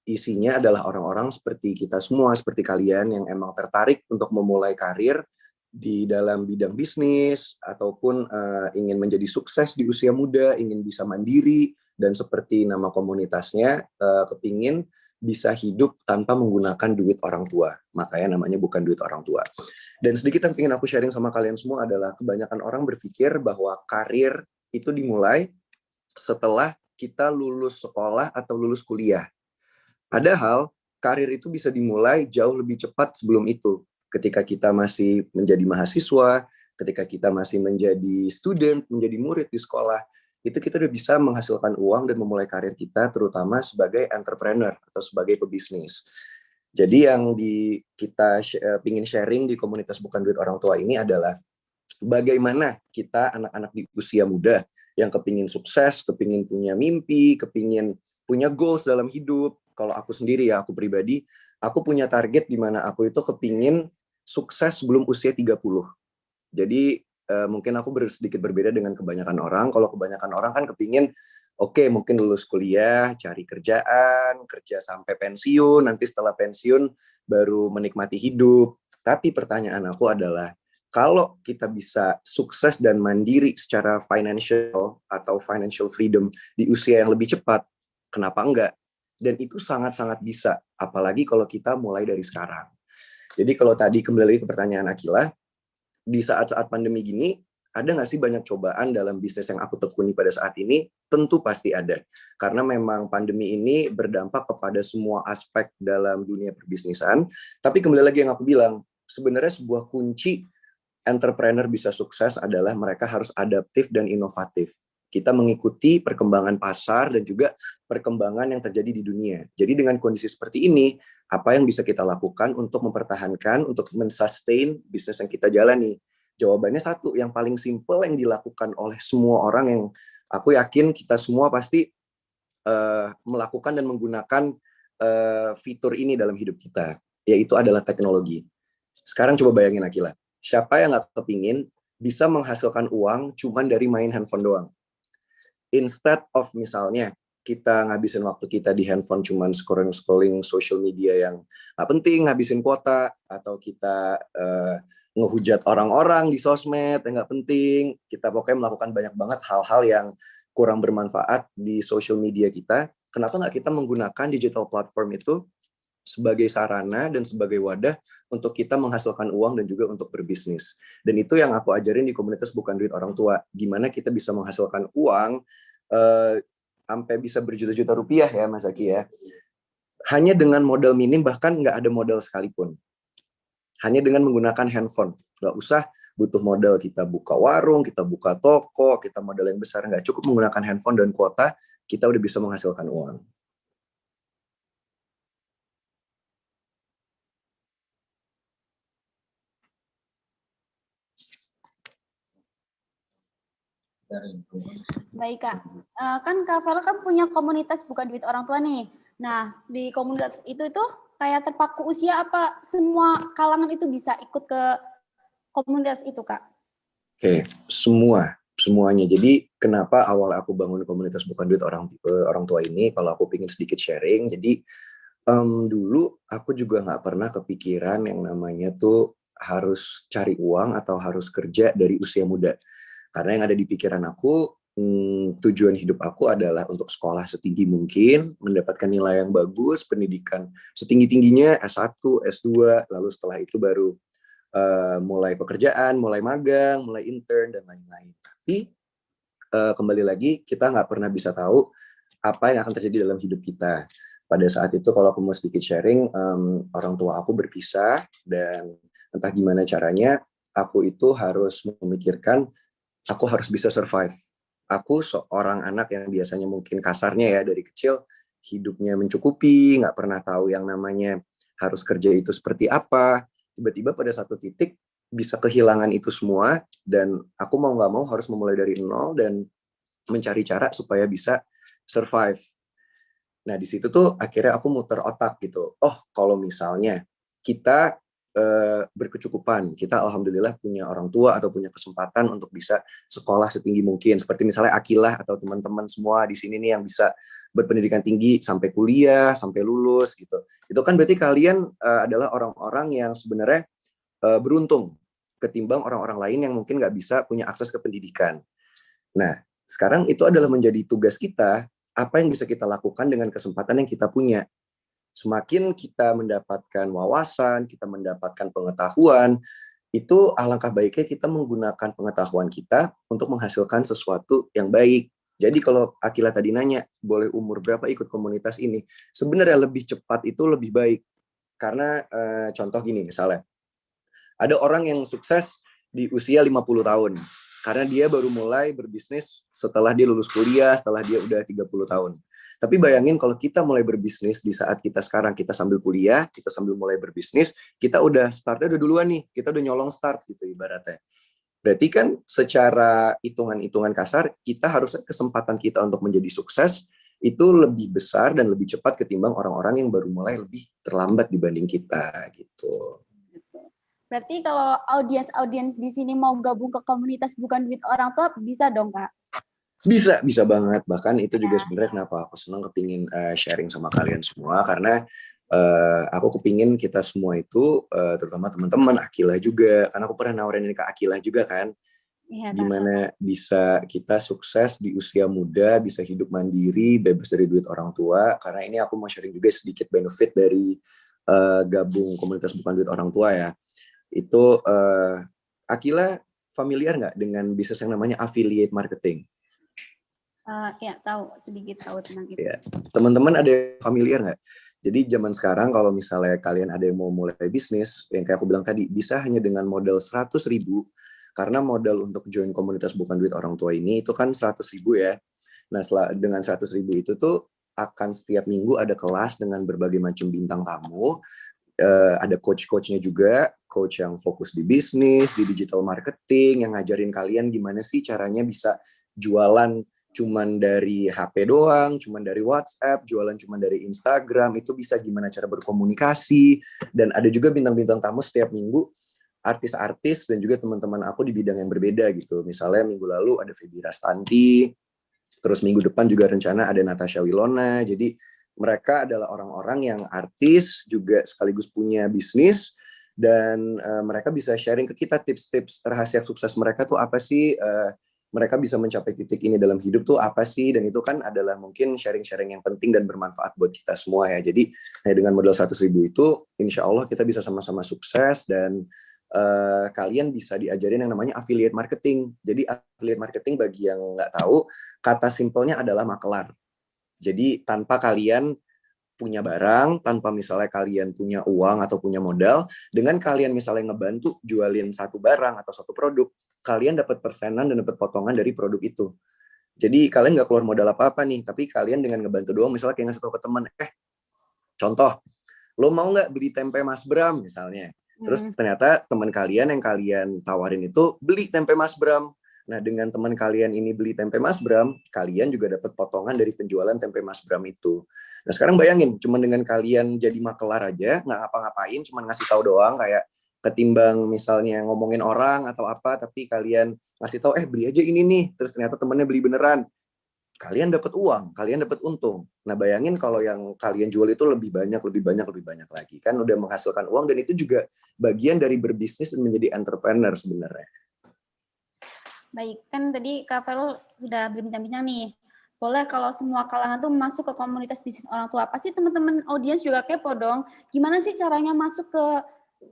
isinya adalah orang-orang seperti kita semua, seperti kalian yang emang tertarik untuk memulai karir di dalam bidang bisnis, ataupun ingin menjadi sukses di usia muda, ingin bisa mandiri, dan seperti nama komunitasnya, kepingin bisa hidup tanpa menggunakan duit orang tua. Makanya namanya Bukan Duit Orang Tua. Dan sedikit yang ingin aku sharing sama kalian semua adalah, kebanyakan orang berpikir bahwa karir itu dimulai setelah kita lulus sekolah atau lulus kuliah. Padahal karir itu bisa dimulai jauh lebih cepat sebelum itu. Ketika kita masih menjadi mahasiswa, ketika kita masih menjadi student, menjadi murid di sekolah, itu kita udah bisa menghasilkan uang dan memulai karir kita, terutama sebagai entrepreneur atau sebagai pebisnis. Jadi yang kita pingin sharing di Komunitas Bukan Duit Orang Tua ini adalah bagaimana kita anak-anak di usia muda yang kepingin sukses, kepingin punya mimpi, kepingin punya goals dalam hidup. Kalau aku sendiri ya, aku pribadi, aku punya target di mana aku itu kepingin sukses sebelum usia 30. Jadi mungkin aku sedikit berbeda dengan kebanyakan orang. Kalau kebanyakan orang kan kepingin, oke, mungkin lulus kuliah, cari kerjaan, kerja sampai pensiun, nanti setelah pensiun baru menikmati hidup. Tapi pertanyaan aku adalah, kalau kita bisa sukses dan mandiri secara financial atau financial freedom di usia yang lebih cepat, kenapa enggak? Dan itu sangat-sangat bisa, apalagi kalau kita mulai dari sekarang. Jadi kalau tadi kembali ke pertanyaan Akila, di saat-saat pandemi gini, ada nggak sih banyak cobaan dalam bisnis yang aku tekuni pada saat ini? Tentu pasti ada. Karena memang pandemi ini berdampak kepada semua aspek dalam dunia perbisnisan. Tapi kembali lagi yang aku bilang, sebenarnya sebuah kunci entrepreneur bisa sukses adalah mereka harus adaptif dan inovatif. Kita mengikuti perkembangan pasar dan juga perkembangan yang terjadi di dunia. Jadi dengan kondisi seperti ini, apa yang bisa kita lakukan untuk mempertahankan, untuk men-sustain bisnis yang kita jalani? Jawabannya satu, yang paling simple yang dilakukan oleh semua orang, yang aku yakin kita semua pasti melakukan dan menggunakan fitur ini dalam hidup kita, yaitu adalah teknologi. Sekarang coba bayangin Akila, siapa yang nggak kepingin bisa menghasilkan uang cuman dari main handphone doang? Instead of misalnya kita ngabisin waktu kita di handphone cuman scrolling social media yang nggak penting, ngabisin kuota, atau kita ngehujat orang-orang di sosmed yang nggak penting, kita pokoknya melakukan banyak banget hal-hal yang kurang bermanfaat di social media kita. Kenapa nggak kita menggunakan digital platform itu sebagai sarana dan sebagai wadah untuk kita menghasilkan uang dan juga untuk berbisnis. Dan itu yang aku ajarin di Komunitas Bukan Duit Orang Tua. Gimana kita bisa menghasilkan uang sampai bisa berjuta-juta rupiah ya Mas Aki ya. Hanya dengan modal minim, bahkan nggak ada modal sekalipun. Hanya dengan menggunakan handphone. Nggak usah butuh modal kita buka warung, kita buka toko, kita modal yang besar. Nggak cukup menggunakan handphone dan kuota, kita udah bisa menghasilkan uang. Baik Kak, kan Kak Vel kan punya komunitas Bukan Duit Orang Tua nih. Nah, di komunitas itu kayak terpaku usia apa semua kalangan itu bisa ikut ke komunitas itu Kak? Oke, semuanya. Jadi kenapa awal aku bangun komunitas Bukan Duit Orang Tua ini, kalau aku pengen sedikit sharing, jadi dulu aku juga nggak pernah kepikiran yang namanya tuh harus cari uang atau harus kerja dari usia muda. Karena yang ada di pikiran aku, tujuan hidup aku adalah untuk sekolah setinggi mungkin, mendapatkan nilai yang bagus, pendidikan setinggi-tingginya, S1, S2, lalu setelah itu baru mulai pekerjaan, mulai magang, mulai intern, dan lain-lain. Tapi kembali lagi, kita nggak pernah bisa tahu apa yang akan terjadi dalam hidup kita. Pada saat itu, kalau aku mau sedikit sharing, orang tua aku berpisah, dan entah gimana caranya, aku itu harus memikirkan aku harus bisa survive. Aku seorang anak yang biasanya mungkin kasarnya ya dari kecil, hidupnya mencukupi, nggak pernah tahu yang namanya harus kerja itu seperti apa. Tiba-tiba pada satu titik bisa kehilangan itu semua, dan aku mau nggak mau harus memulai dari nol dan mencari cara supaya bisa survive. Nah, di situ tuh akhirnya aku muter otak gitu. Oh, kalau misalnya kita berkecukupan, kita alhamdulillah punya orang tua atau punya kesempatan untuk bisa sekolah setinggi mungkin. Seperti misalnya Akilah atau teman-teman semua di sini nih yang bisa berpendidikan tinggi sampai kuliah, sampai lulus gitu. Itu kan berarti kalian adalah orang-orang yang sebenarnya beruntung ketimbang orang-orang lain yang mungkin nggak bisa punya akses ke pendidikan. Nah, sekarang itu adalah menjadi tugas kita, apa yang bisa kita lakukan dengan kesempatan yang kita punya. Semakin kita mendapatkan wawasan, kita mendapatkan pengetahuan, itu alangkah baiknya kita menggunakan pengetahuan kita untuk menghasilkan sesuatu yang baik. Jadi kalau Akila tadi nanya, boleh umur berapa ikut komunitas ini? Sebenarnya lebih cepat itu lebih baik. Karena contoh gini misalnya, ada orang yang sukses di usia 50 tahun. Karena dia baru mulai berbisnis setelah dia lulus kuliah, setelah dia udah 30 tahun. Tapi bayangin kalau kita mulai berbisnis di saat kita sekarang, kita sambil kuliah, kita sambil mulai berbisnis, kita udah startnya udah duluan nih, kita udah nyolong start gitu ibaratnya. Berarti kan secara hitungan-hitungan kasar, kita harusnya kesempatan kita untuk menjadi sukses itu lebih besar dan lebih cepat ketimbang orang-orang yang baru mulai lebih terlambat dibanding kita gitu. Berarti kalau audiens di sini mau gabung ke komunitas bukan duit orang tua, bisa dong, Kak? Bisa banget. Bahkan itu juga sebenarnya kenapa aku senang kepingin sharing sama kalian semua, karena aku kepingin kita semua itu, terutama teman-teman, Akila juga, karena aku pernah nawarin ini ke Akila juga kan, gimana bisa kita sukses di usia muda, bisa hidup mandiri, bebas dari duit orang tua, karena ini aku mau sharing juga sedikit benefit dari gabung komunitas bukan duit orang tua ya. Itu Akila familiar nggak dengan bisnis yang namanya affiliate marketing? Ya, sedikit tahu tentang itu. Ya. Teman-teman ada yang familiar nggak? Jadi zaman sekarang kalau misalnya kalian ada yang mau mulai bisnis, yang kayak aku bilang tadi, bisa hanya dengan modal 100.000, karena modal untuk join komunitas bukan duit orang tua ini itu kan 100.000 ya. Nah, dengan 100.000 itu tuh akan setiap minggu ada kelas dengan berbagai macam bintang tamu. Ada coach-coachnya juga, coach yang fokus di bisnis, di digital marketing, yang ngajarin kalian gimana sih caranya bisa jualan cuman dari HP doang, cuman dari WhatsApp, jualan cuman dari Instagram, itu bisa gimana cara berkomunikasi. Dan ada juga bintang-bintang tamu setiap minggu, artis-artis dan juga teman-teman aku di bidang yang berbeda gitu. Misalnya minggu lalu ada Feby Rastanti, terus minggu depan juga rencana ada Natasha Wilona. Jadi mereka adalah orang-orang yang artis, juga sekaligus punya bisnis, dan mereka bisa sharing ke kita tips-tips rahasia sukses mereka tuh apa sih, mereka bisa mencapai titik ini dalam hidup tuh apa sih, dan itu kan adalah mungkin sharing-sharing yang penting dan bermanfaat buat kita semua ya. Jadi dengan modal 100.000 itu, insya Allah kita bisa sama-sama sukses, dan kalian bisa diajarin yang namanya affiliate marketing. Jadi affiliate marketing bagi yang nggak tahu, kata simpelnya adalah makelar. Jadi tanpa kalian punya barang, tanpa misalnya kalian punya uang atau punya modal, dengan kalian misalnya ngebantu jualin satu barang atau satu produk, kalian dapat persenan dan dapat potongan dari produk itu. Jadi kalian nggak keluar modal apa-apa nih, tapi kalian dengan ngebantu doang, misalnya kayak ngasih tahu ke teman, contoh, lo mau nggak beli tempe Mas Bram misalnya. Terus ternyata teman kalian yang kalian tawarin itu beli tempe Mas Bram. Nah, dengan teman kalian ini beli tempe Mas Bram, kalian juga dapat potongan dari penjualan tempe Mas Bram itu. Nah, sekarang bayangin, cuma dengan kalian jadi makelar aja, nggak ngapa-ngapain, cuma ngasih tahu doang, kayak ketimbang misalnya ngomongin orang atau apa, tapi kalian ngasih tahu, beli aja ini nih, terus ternyata temennya beli beneran. Kalian dapat uang, kalian dapat untung. Nah, bayangin kalau yang kalian jual itu lebih banyak lagi. Kan udah menghasilkan uang, dan itu juga bagian dari berbisnis dan menjadi entrepreneur sebenarnya. Baik, kan tadi Kak Ferul sudah berbincang-bincang nih. Boleh kalau semua kalangan tuh masuk ke komunitas bisnis orang tua. Pasti teman-teman audiens juga kepo dong. Gimana sih caranya masuk ke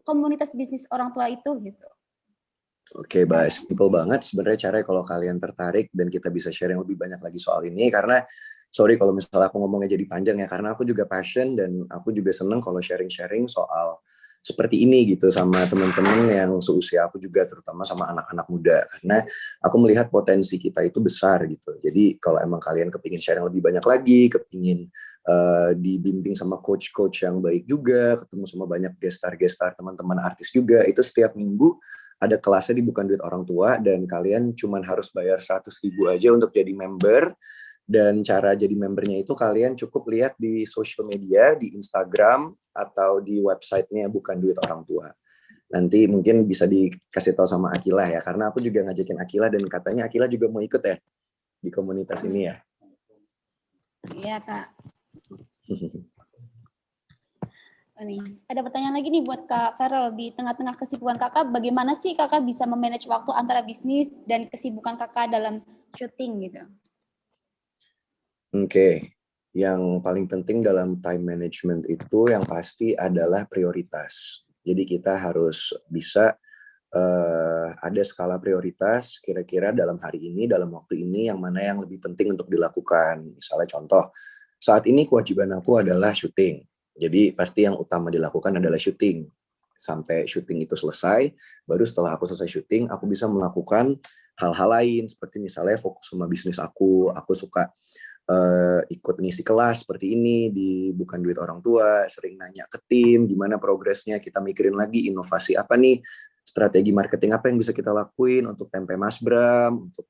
komunitas bisnis orang tua itu gitu? Oke, bahas simple banget sebenarnya caranya kalau kalian tertarik dan kita bisa sharing lebih banyak lagi soal ini, karena sorry kalau misalnya aku ngomongnya jadi panjang ya, karena aku juga passion dan aku juga seneng kalau sharing-sharing soal seperti ini gitu sama teman-teman yang seusia aku juga, terutama sama anak-anak muda, karena aku melihat potensi kita itu besar gitu. Jadi kalau emang kalian kepingin share yang lebih banyak lagi, kepingin dibimbing sama coach-coach yang baik juga, ketemu sama banyak gestar-gestar teman-teman artis juga, itu setiap minggu ada kelasnya di Bukan Duit Orang Tua, dan kalian cuman harus bayar 100.000 aja untuk jadi member. Dan cara jadi membernya itu kalian cukup lihat di social media, di Instagram, atau di websitenya Bukan Duit Orang Tua. Nanti mungkin bisa dikasih tahu sama Akilah ya, karena aku juga ngajakin Akilah, dan katanya Akilah juga mau ikut ya di komunitas ini ya. Iya, Kak. Nih, ada pertanyaan lagi nih buat Kak Farel. Di tengah-tengah kesibukan Kakak, bagaimana sih Kakak bisa memanage waktu antara bisnis dan kesibukan Kakak dalam syuting gitu? Oke, yang paling penting dalam time management itu yang pasti adalah prioritas. Jadi kita harus bisa ada skala prioritas, kira-kira dalam hari ini, dalam waktu ini, yang mana yang lebih penting untuk dilakukan. Misalnya contoh, saat ini kewajiban aku adalah syuting. Jadi pasti yang utama dilakukan adalah syuting. Sampai syuting itu selesai, baru setelah aku selesai syuting, aku bisa melakukan hal-hal lain, seperti misalnya fokus sama bisnis aku suka ikut ngisi kelas seperti ini di Bukan Duit Orang Tua, sering nanya ke tim gimana progresnya, kita mikirin lagi inovasi apa nih, strategi marketing apa yang bisa kita lakuin untuk tempe Mas Bram, untuk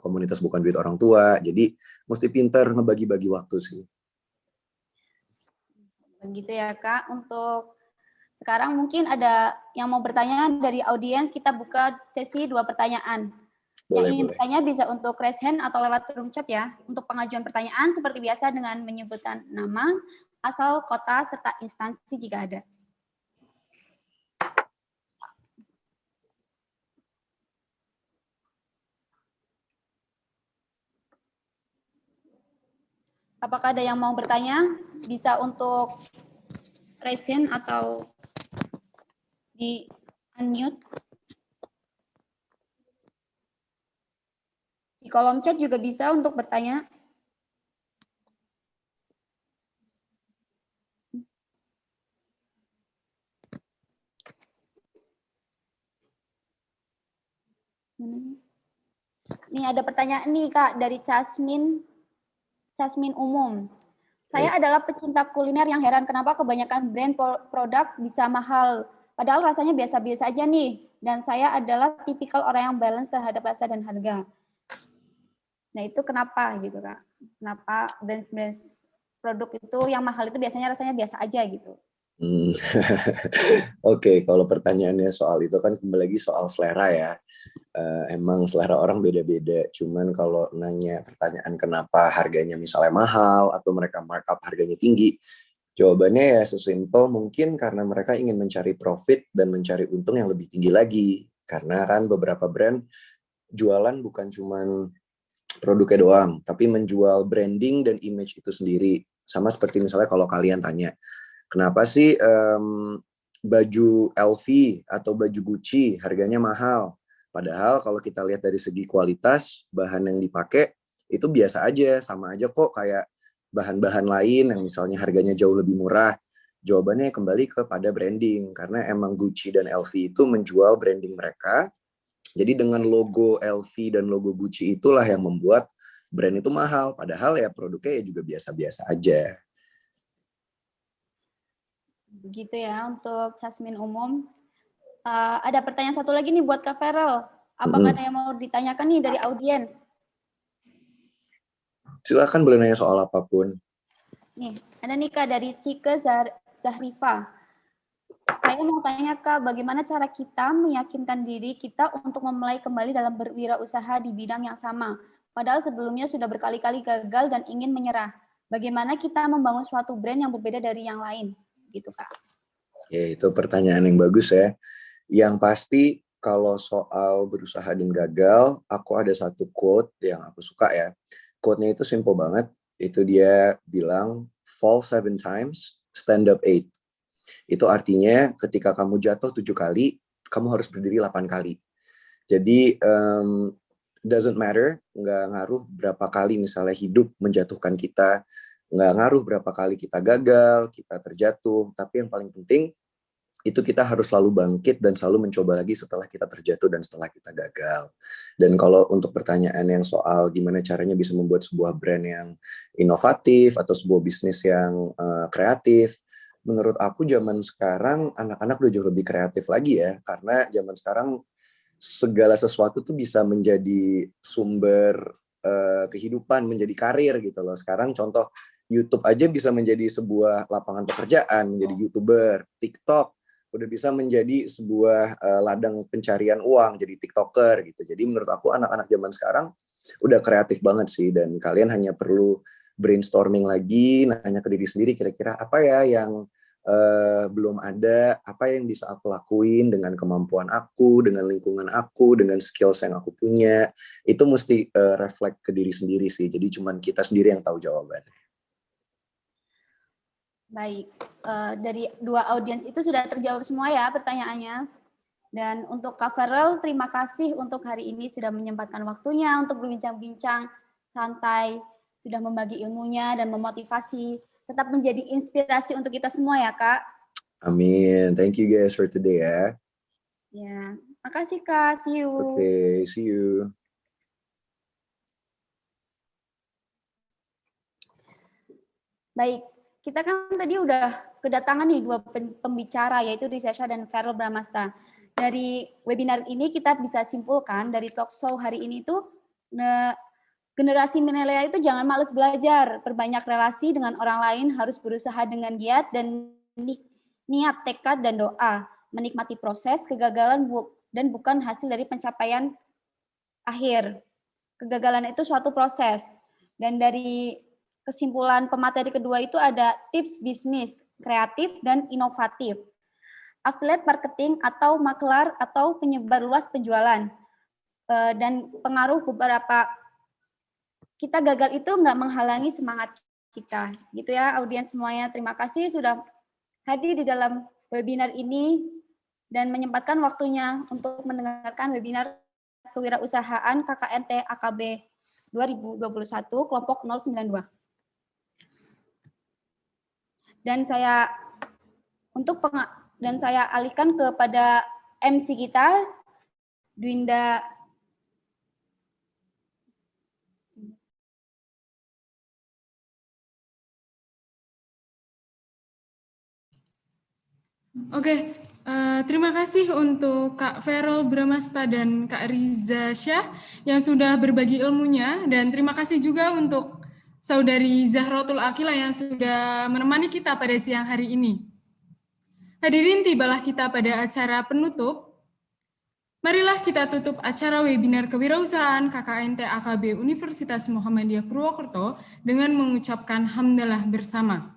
komunitas Bukan Duit Orang Tua. Jadi mesti pinter ngebagi-bagi waktu sih. Begitu ya Kak. Untuk sekarang mungkin ada yang mau bertanya dari audiens, kita buka sesi 2 pertanyaan. Yang ingin bertanya bisa untuk raise hand atau lewat room chat ya. Untuk pengajuan pertanyaan seperti biasa dengan menyebutkan nama, asal, kota, serta instansi jika ada. Apakah ada yang mau bertanya? Bisa untuk raise hand atau di unmute. Di kolom chat juga bisa untuk bertanya. Nih ada pertanyaan nih Kak dari Casmin Umum. Saya adalah pecinta kuliner yang heran kenapa kebanyakan brand produk bisa mahal. Padahal rasanya biasa-biasa aja nih. Dan saya adalah tipikal orang yang balance terhadap rasa dan harga. Nah itu kenapa gitu Kak? Kenapa brand produk itu yang mahal itu biasanya rasanya biasa aja gitu? Oke, kalau pertanyaannya soal itu kan kembali lagi soal selera ya. Emang selera orang beda-beda. Cuman kalau nanya pertanyaan kenapa harganya misalnya mahal atau mereka markup harganya tinggi, jawabannya ya sesimpel mungkin karena mereka ingin mencari profit dan mencari untung yang lebih tinggi lagi. Karena kan beberapa brand jualan bukan cuman produknya doang, tapi menjual branding dan image itu sendiri. Sama seperti misalnya kalau kalian tanya, kenapa sih baju LV atau baju Gucci harganya mahal? Padahal kalau kita lihat dari segi kualitas, bahan yang dipakai itu biasa aja, sama aja kok kayak bahan-bahan lain yang misalnya harganya jauh lebih murah. Jawabannya kembali kepada branding, karena emang Gucci dan LV itu menjual branding mereka. Jadi dengan logo LV dan logo Gucci itulah yang membuat brand itu mahal. Padahal ya produknya ya juga biasa-biasa aja. Begitu ya untuk Casmin Umum. Ada pertanyaan satu lagi nih buat Kak Farel. Apakah ada yang mau ditanyakan nih dari audiens? Silakan boleh nanya soal apapun. Nih, ada nih Kak dari Cike Zahrifa. Saya mau tanya Kak, bagaimana cara kita meyakinkan diri kita untuk memulai kembali dalam berwirausaha di bidang yang sama? Padahal sebelumnya sudah berkali-kali gagal dan ingin menyerah. Bagaimana kita membangun suatu brand yang berbeda dari yang lain? Gitu Kak. Ya, itu pertanyaan yang bagus ya. Yang pasti kalau soal berusaha dan gagal, aku ada satu quote yang aku suka ya. Quote-nya itu simple banget. Itu dia bilang, fall 7 times, stand up 8. Itu artinya ketika kamu jatuh 7 kali, kamu harus berdiri 8 kali. Jadi doesn't matter, nggak ngaruh berapa kali misalnya hidup menjatuhkan kita, nggak ngaruh berapa kali kita gagal, kita terjatuh, tapi yang paling penting itu kita harus selalu bangkit dan selalu mencoba lagi setelah kita terjatuh dan setelah kita gagal. Dan kalau untuk pertanyaan yang soal gimana caranya bisa membuat sebuah brand yang inovatif atau sebuah bisnis yang kreatif, menurut aku zaman sekarang anak-anak udah jauh lebih kreatif lagi ya, karena zaman sekarang segala sesuatu tuh bisa menjadi sumber kehidupan, menjadi karir gitu loh. Sekarang contoh YouTube aja bisa menjadi sebuah lapangan pekerjaan, menjadi YouTuber, TikTok udah bisa menjadi sebuah ladang pencarian uang, jadi TikToker gitu. Jadi menurut aku anak-anak zaman sekarang udah kreatif banget sih, dan kalian hanya perlu brainstorming lagi, nanya ke diri sendiri kira-kira apa ya yang belum ada, apa yang bisa aku lakuin dengan kemampuan aku, dengan lingkungan aku, dengan skills yang aku punya. Itu mesti reflect ke diri sendiri sih. Jadi cuman kita sendiri yang tahu jawabannya. Baik, dari dua audiens itu sudah terjawab semua ya pertanyaannya. Dan untuk Kak Farel, terima kasih untuk hari ini sudah menyempatkan waktunya untuk berbincang-bincang santai, sudah membagi ilmunya dan memotivasi, tetap menjadi inspirasi untuk kita semua ya Kak. Amin. Thank you guys for today ya. Ya, makasih Kak. See you. Okay, see you. Baik. Kita kan tadi udah kedatangan nih dua pembicara, yaitu Rizasha dan Farel Bramasta. Dari webinar ini kita bisa simpulkan dari talk show hari ini itu generasi milenial itu jangan malas belajar, perbanyak relasi dengan orang lain, harus berusaha dengan giat dan niat, tekad dan doa, menikmati proses, kegagalan dan bukan hasil dari pencapaian akhir. Kegagalan itu suatu proses. Dan dari kesimpulan pemateri kedua itu ada tips bisnis kreatif dan inovatif, affiliate marketing atau maklar atau penyebar luas penjualan, dan pengaruh beberapa kita gagal itu nggak menghalangi semangat kita, gitu ya audiens semuanya. Terima kasih sudah hadir di dalam webinar ini dan menyempatkan waktunya untuk mendengarkan webinar kewirausahaan KKNT AKB 2021 kelompok 092. Dan saya alihkan kepada MC kita, Dwinda. Oke, terima kasih untuk Kak Farel Bramasta dan Kak Riza Syah yang sudah berbagi ilmunya, dan terima kasih juga untuk Saudari Zahratul Akila yang sudah menemani kita pada siang hari ini. Hadirin, tibalah kita pada acara penutup. Marilah kita tutup acara webinar kewirausahaan KKNT AKB Universitas Muhammadiyah Purwokerto dengan mengucapkan hamdalah bersama.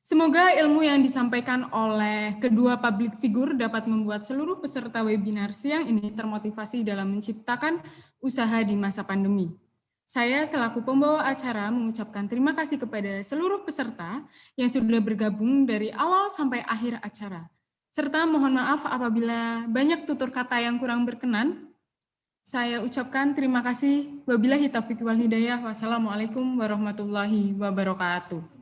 Semoga ilmu yang disampaikan oleh kedua public figure dapat membuat seluruh peserta webinar siang ini termotivasi dalam menciptakan usaha di masa pandemi. Saya selaku pembawa acara mengucapkan terima kasih kepada seluruh peserta yang sudah bergabung dari awal sampai akhir acara. Serta mohon maaf apabila banyak tutur kata yang kurang berkenan. Saya ucapkan terima kasih. Wabillahi taufiq wal hidayah. Wassalamualaikum warahmatullahi wabarakatuh.